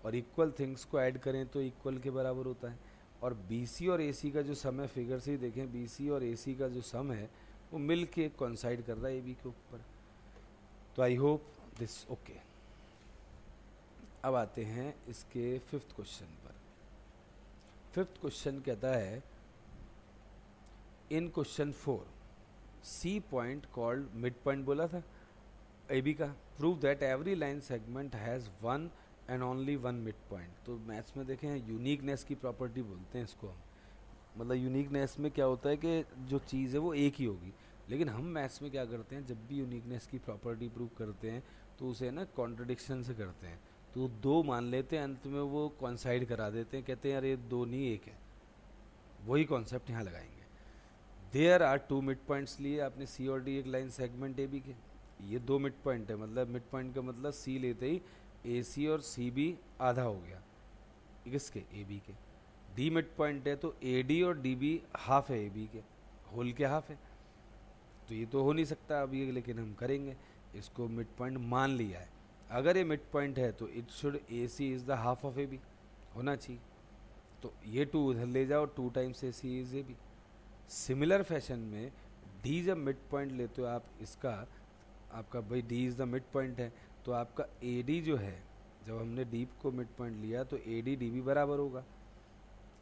और इक्वल थिंग्स को ऐड करें तो इक्वल के बराबर होता है। और BC और AC का जो सम है, फिगर से ही देखें, BC और AC का जो सम है वो मिल के कॉन्साइड कर रहा है AB के ऊपर। तो आई होप दिस ओके। अब आते हैं इसके फिफ्थ क्वेश्चन पर। फिफ्थ क्वेश्चन कहता है in question 4 C point called mid point बोला था AB का, prove that every line segment has one and only one mid point. तो मैथ्स में देखें यूनिकनेस की प्रॉपर्टी बोलते हैं इसको हम। मतलब यूनिकनेस में क्या होता है कि जो चीज़ है वो एक ही होगी, लेकिन हम मैथ्स में क्या करते हैं, जब भी यूनिकनेस की प्रॉपर्टी प्रूव करते हैं तो उसे ना कॉन्ट्रडिक्शन से करते हैं। तो दो मान लेते हैं, अंत में वो कॉन्साइड करा देते हैं, कहते हैं यार ये दो नहीं एक है। वही कॉन्सेप्ट यहाँ लगाएंगे। There are two mid points लिए आपने C और D एक लाइन सेगमेंट AB के, ये दो मिड पॉइंट है। मतलब मिड पॉइंट का मतलब C लेते ही AC और CB आधा हो गया किसके, AB के। D मिड पॉइंट है तो AD और DB हाफ है AB के, होल के हाफ है। तो ये तो हो नहीं सकता अब ये, लेकिन हम करेंगे, इसको मिड पॉइंट मान लिया है। अगर ये मिड पॉइंट है तो it should AC is the half of AB होना चाहिए। तो ये 2 उधर ले जाओ, 2 times AC is AB। Similar fashion में D जब मिड पॉइंट लेते हो आप इसका, आपका भाई D is the mid point है, तो आपका AD जो है, जब हमने D को मिड पॉइंट लिया तो AD DB बराबर होगा।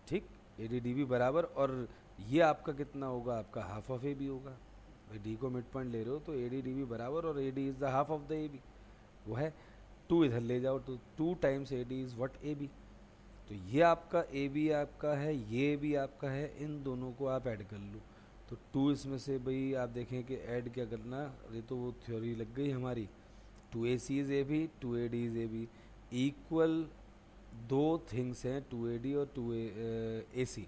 ठीक, AD DB बराबर, और ये आपका कितना होगा, आपका हाफ ऑफ AB होगा। भाई D को मिड पॉइंट ले रहे हो तो AD DB बराबर, और AD is the half of the AB, वो है 2 इधर ले जाओ तो 2 times AD is what AB। तो ये आपका AB आपका है, ये भी आपका है, इन दोनों को आप ऐड कर लो। तो 2 इसमें से भाई आप देखें कि ऐड क्या करना, ये तो वो थ्योरी लग गई हमारी। 2AC is AB, 2AD is AB, equal दो थिंग्स हैं 2AD और 2AC।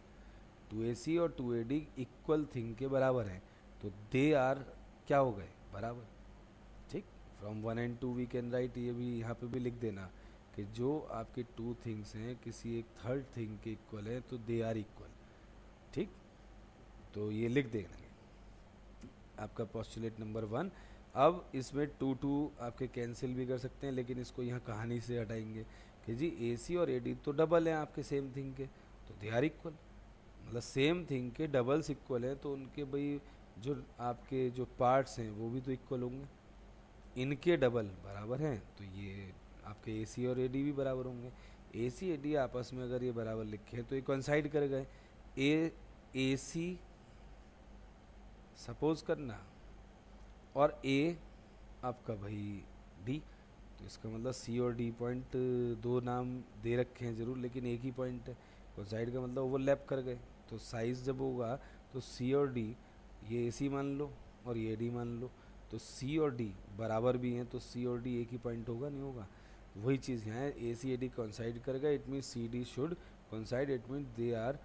2AC और 2AD इक्वल थिंग के बराबर हैं, तो दे आर क्या हो गए, बराबर। ठीक, from 1 and 2 we can write, ये भी यहाँ पे भी लिख देना कि जो आपके 2 थिंग्स हैं किसी एक थर्ड थिंग के इक्वल है तो दे आर इक्वल। ठीक, तो ये लिख देना आपका पोस्टुलेट नंबर 1। अब इसमें 2 आपके कैंसिल भी कर सकते हैं, लेकिन इसको यहाँ कहानी से हटाएंगे कि जी AC और AD तो डबल हैं आपके सेम थिंग के, तो दे आर इक्वल। मतलब सेम थिंग के डबल्स इक्वल हैं तो उनके भाई जो आपके जो पार्ट्स हैं वो भी तो इक्वल होंगे, इनके डबल बराबर हैं, तो ये आपके AC और AD भी बराबर होंगे। AC AD आपस में अगर ये बराबर लिखे तो ये कोइंसाइड कर गए। AC सपोज करना और A आपका भाई D, तो इसका मतलब C और D पॉइंट दो नाम दे रखे हैं ज़रूर, लेकिन एक ही पॉइंट है। कोइंसाइड का मतलब ओवरलैप कर गए, तो साइज़ जब होगा तो C और D, ये AC मान लो और ये D मान लो, तो C और D बराबर भी हैं, तो C और D एक ही पॉइंट होगा, नहीं होगा। वही चीज़ यहाँ है, AC AD कोइंसाइड कर गए, it means CD should coincide, it means they are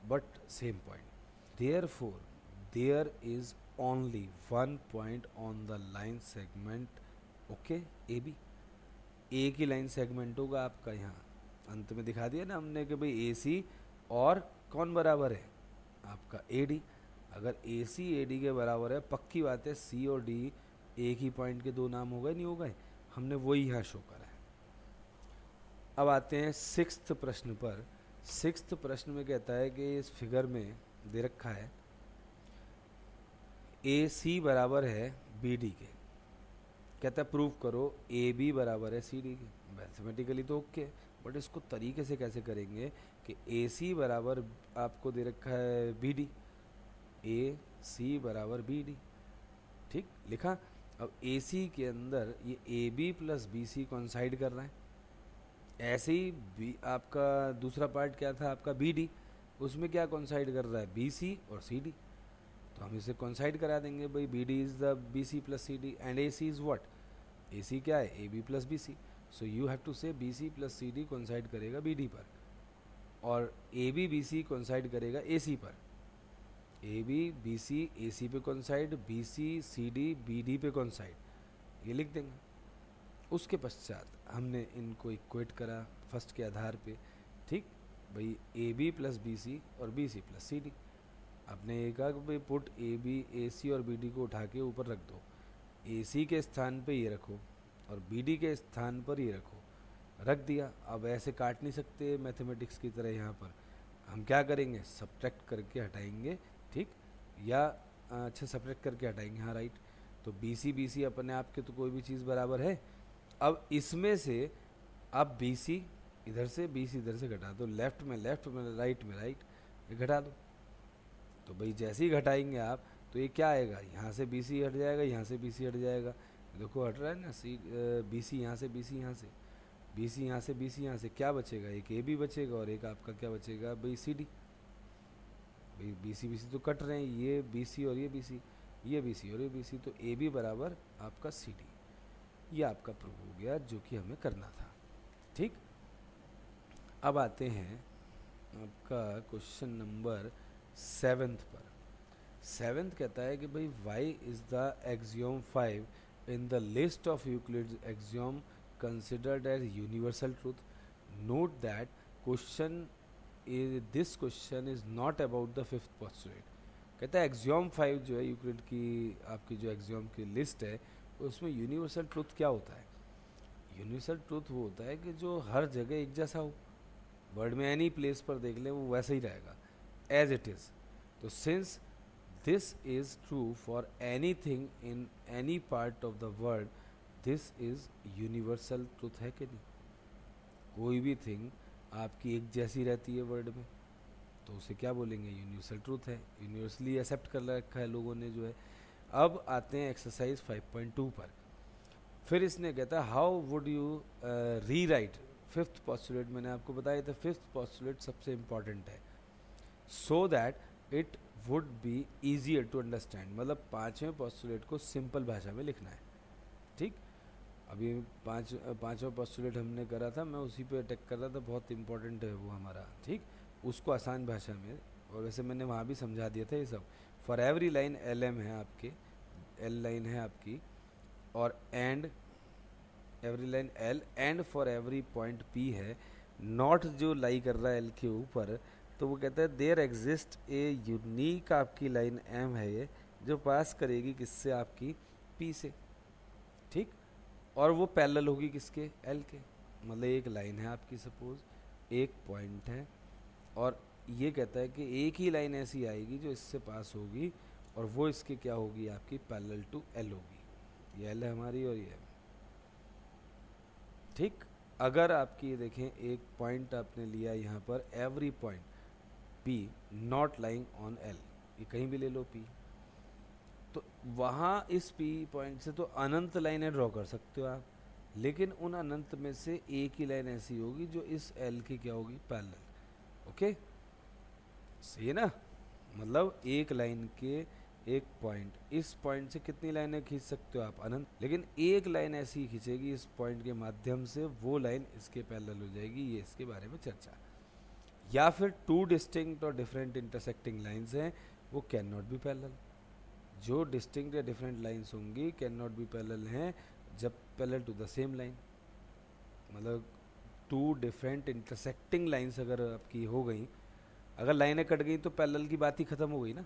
but same point. Therefore there is only one point on the line segment okay AB। एक ही लाइन सेगमेंट होगा आपका, यहाँ अंत में दिखा दिया ना हमने कि भाई AC और कौन बराबर है, आपका AD। अगर AC AD के बराबर है, पक्की बात है C और D एक ही पॉइंट के दो नाम हो गए, नहीं हो गए, हमने वही यहाँ शो करा है। अब आते हैं 6th प्रश्न पर। 6th प्रश्न में कहता है कि इस फिगर में दे रखा है AC बराबर है BD के, कहता है प्रूव करो AB बराबर है CD के। मैथमेटिकली तो ओके, बट इसको तरीके से कैसे करेंगे कि AC बराबर आपको दे रखा है BD, AC बराबर BD, ठीक लिखा। अब AC के अंदर ये AB प्लस BC कॉन्साइड कर रहा है। ऐसे ही आपका दूसरा पार्ट क्या था आपका BD, उसमें क्या कॉन्साइड कर रहा है BC और CD, तो हम इसे कॉन्साइड करा देंगे भाई BD is the BC plus CD and AC is what, AC क्या है AB plus BC। So you have to say BC plus CD coincide करेगा BD पर, और AB BC कॉन्साइड करेगा AC पर। AB BC AC पे कॉन्साइड, BC CD BD पे कॉन्साइड, ये लिख देंगे। उसके पश्चात हमने इनको इक्वेट करा फर्स्ट के आधार पे, ठीक भाई AB प्लस BC और BC प्लस CD। आपने ये कहा कि भाई पुट AB AC और BD को उठा के ऊपर रख दो, AC के स्थान पे ये रखो और BD के स्थान पर ये रखो, रख दिया। अब ऐसे काट नहीं सकते मैथमेटिक्स की तरह, यहाँ पर हम क्या करेंगे, सब्ट्रैक्ट करके हटाएंगे, ठीक, या अच्छा सब्ट्रैक्ट करके हटाएंगे, हाँ राइट। तो बी सी अपने आप के तो कोई भी चीज़ बराबर है। अब इसमें से आप बी सी इधर से इधर से घटा दो, लेफ्ट में राइट में राइट, ये घटा दो। तो भाई जैसे ही घटाएंगे आप तो ये क्या आएगा, यहाँ से बी सी हट जाएगा, यहाँ से बी सी हट जाएगा, देखो हट रहा है ना, बी सी यहाँ से बी सी यहाँ से बी सी यहाँ से बी सी यहाँ से, क्या बचेगा, एक ए बी बचेगा और एक आपका क्या बचेगा भाई सी डी। भाई बी सी तो कट रहे हैं, ये बी सी और ये बी सी, ये बी सी और ये बी सी, तो ए बी बराबर आपका सी डी। ये आपका प्रूव हो गया जो कि हमें करना था, ठीक। अब आते हैं आपका क्वेश्चन नंबर 7 पर। 7 कहता है कि भाई why is the axiom 5 in the list of Euclid's axiom considered as universal truth. Note that this question is not about the fifth postulate. कहता है एक्सियोम 5 जो है यूक्लिड की आपकी जो एक्सियोम की लिस्ट है उसमें यूनिवर्सल ट्रूथ क्या होता है। यूनिवर्सल ट्रूथ वो होता है कि जो हर जगह एक जैसा हो, वर्ल्ड में एनी प्लेस पर देख लें वो वैसा ही रहेगा एज इट इज़। तो since this is true for any thing in any part of the world, this is universal truth है कि नहीं। कोई भी थिंग आपकी एक जैसी रहती है वर्ल्ड में तो उसे क्या बोलेंगे, यूनिवर्सल ट्रूथ है, यूनिवर्सली एक्सेप्ट कर रखा है लोगों ने जो है। अब आते हैं एक्सरसाइज 5.2 पर। फिर इसने कहता है how would you rewrite fifth postulate. मैंने आपको बताया था फिफ्थ पॉस्टुलेट सबसे इम्पॉर्टेंट है, so that it would be easier to understand. मतलब पाँचवें पॉस्टुलेट को सिंपल भाषा में लिखना है, ठीक। अभी पाँचवा पोस्टुलेट हमने करा था, मैं उसी पे अटैक कर रहा था, बहुत इंपॉर्टेंट है वो हमारा, ठीक। उसको आसान भाषा में, और वैसे मैंने वहाँ भी समझा दिया था ये सब। For every line L M है आपके, एल लाइन है आपकी, और and every line L, and for every point P है। नॉट जो लाई कर रहा है एल के ऊपर, तो वो कहता है देयर एग्जिस्ट ए यूनिक आपकी लाइन एम है ये, जो पास करेगी किससे, आपकी पी से, ठीक। और वो पैरेलल होगी किसके, एल के। मतलब एक लाइन है आपकी, सपोज एक पॉइंट है, और ये कहता है कि एक ही लाइन ऐसी आएगी जो इससे पास होगी और वो इसके क्या होगी, आपकी पैरेलल टू एल होगी। ये एल है हमारी और ये, ठीक। अगर आपकी देखें एक पॉइंट आपने लिया यहाँ पर, every point P not lying on L, ये कहीं भी ले लो पी, तो वहाँ इस पी पॉइंट से तो अनंत लाइनें ड्रॉ कर सकते हो आप, लेकिन उन अनंत में से एक ही लाइन ऐसी होगी जो इस एल की क्या होगी, पैरेलल। ओके, सही है ना। मतलब एक लाइन के एक पॉइंट, इस पॉइंट से कितनी लाइनें खींच सकते हो आप, अनंत, लेकिन एक लाइन ऐसी खींचेगी इस पॉइंट के माध्यम से, वो लाइन इसके पैरेलल हो जाएगी। ये इसके बारे में चर्चा। या फिर टू डिस्टिंक्ट और डिफरेंट इंटरसेक्टिंग लाइन्स हैं, वो कैन नॉट बी पैरेलल। जो डिस्टिंक्ट या डिफरेंट लाइन्स होंगी कैन नॉट बी पैरेलल हैं जब parallel to the same line. मतलब टू डिफरेंट इंटरसेक्टिंग लाइन्स अगर आपकी हो गई, अगर लाइनें कट गई तो पैरेलल की बात ही खत्म हो गई ना,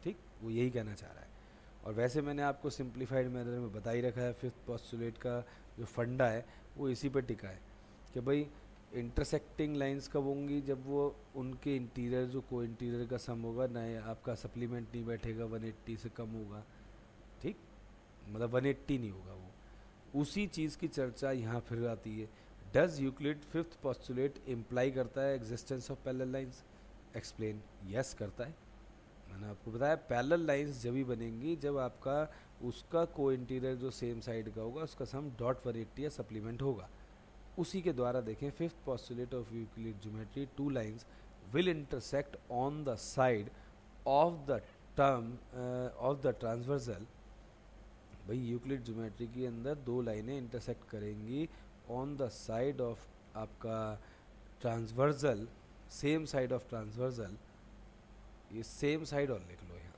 ठीक। वो यही कहना चाह रहा है। और वैसे मैंने आपको सिंप्लीफाइड मैनर में बता ही रखा है, फिफ्थ पोस्टुलेट का जो फंडा है वो इसी पर टिका है कि भाई इंटरसेक्टिंग लाइंस कब होंगी, जब वो उनके इंटीरियर जो को इंटीरियर का सम होगा ना, आपका सप्लीमेंट नहीं बैठेगा, 180 से कम होगा, ठीक। मतलब 180 नहीं होगा वो, उसी चीज़ की चर्चा यहाँ फिर आती है। Does Euclid fifth postulate imply करता है existence of parallel lines, explain. Yes करता है। मैंने आपको बताया पैरेलल लाइंस जब भी बनेंगी जब आपका उसका को इंटीरियर जो सेम साइड का होगा उसका सम डॉट 180 या सप्लीमेंट होगा। उसी के द्वारा देखें fifth postulate of Euclid geometry, two lines will intersect on the side of the term of the transversal. भाई यूक्लिड ज्योमेट्री के अंदर दो लाइनें इंटरसेक्ट करेंगी ऑन द साइड ऑफ आपका transversal, same side of transversal. ये सेम साइड और लिख लो यहाँ,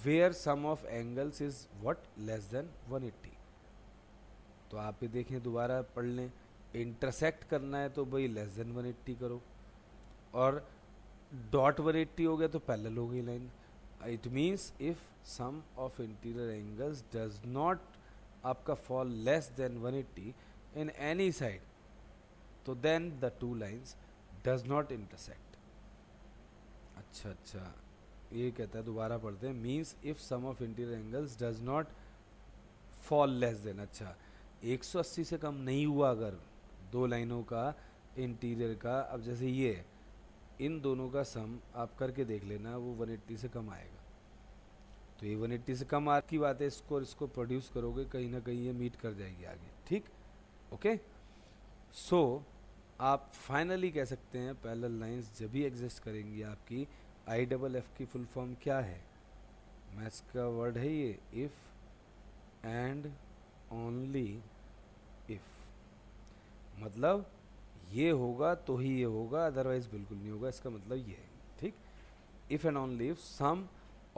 where sum of angles is what, less than 180। तो आप ये देखें, दोबारा पढ़ लें, इंटरसेक्ट करना है तो भाई लेस देन 180 करो, और डॉट 180 हो गया तो पैरेलल हो गई line. It means if sum of interior angles does not आपका fall less than 180 in any side, तो then the two lines does not intersect. अच्छा, ये कहता है, दोबारा पढ़ते हैं, means if sum of interior angles does not fall less than. अच्छा, 180 से कम नहीं हुआ अगर दो लाइनों का इंटीरियर का, अब जैसे ये है, इन दोनों का सम आप करके देख लेना, वो 180 से कम आएगा। तो ये 180 से कम आ की बात है, इसको प्रोड्यूस करोगे कहीं ना कहीं ये मीट कर जाएगी आगे, ठीक, ओके। सो आप फाइनली कह सकते हैं पैरेलल लाइंस जब भी एग्जिस्ट करेंगी आपकी, आई डबल एफ की फुल फॉर्म क्या है, मैथ्स का वर्ड है ये, इफ एंड ओनली इफ, मतलब ये होगा तो ही ये होगा, अदरवाइज बिल्कुल नहीं होगा, इसका मतलब ये है, ठीक। If and only if sum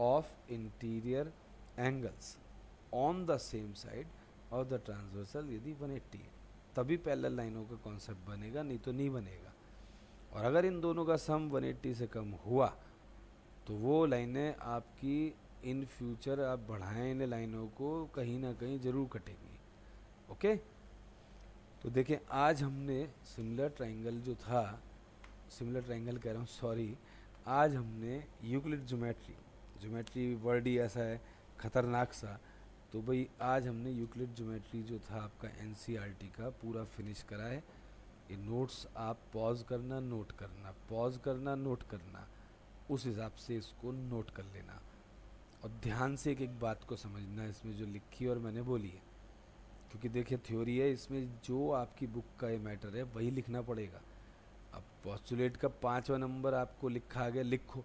of interior angles on the same side of the transversal यदि 180 है, तभी पैरेलल लाइनों का कॉन्सेप्ट बनेगा, नहीं तो नहीं बनेगा। और अगर इन दोनों का सम 180 से कम हुआ तो वो लाइनें आपकी इन फ्यूचर, आप बढ़ाएं इन लाइनों को, कहीं ना कहीं ज़रूर कटेंगी, ओके। तो देखिए आज हमने सिमिलर ट्राइंगल जो था, सिमिलर ट्राइंगल कह रहा हूँ सॉरी, आज हमने यूक्लिड ज्योमेट्री वर्ड ही ऐसा है खतरनाक सा, तो भाई आज हमने यूक्लिड ज्योमेट्री जो था आपका एनसीईआरटी का पूरा फिनिश करा है। ये नोट्स आप पॉज करना, नोट करना, पॉज करना, नोट करना, उस हिसाब से इसको नोट कर लेना और ध्यान से एक एक बात को समझना इसमें जो लिखी और मैंने बोली है, क्योंकि देखिए थ्योरी है, इसमें जो आपकी बुक का ये मैटर है वही लिखना पड़ेगा। अब पोस्टुलेट का 5वां नंबर आपको लिखा आ गया, लिखो,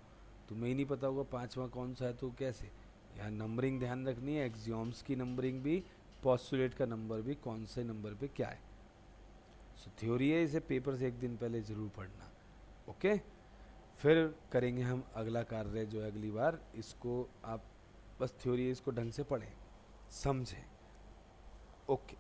तुम्हें ही नहीं पता होगा 5वां कौन सा है, तो कैसे, यहाँ नंबरिंग ध्यान रखनी है, एक्सियोम्स की नंबरिंग भी, पोस्टुलेट का नंबर भी, कौन से नंबर पे क्या है। सो थ्योरी है, इसे पेपर से एक दिन पहले ज़रूर पढ़ना, ओके। फिर करेंगे हम अगला कार्य जो है अगली बार, इसको आप बस थ्योरी है इसको ढंग से पढ़ें, समझें, ओके।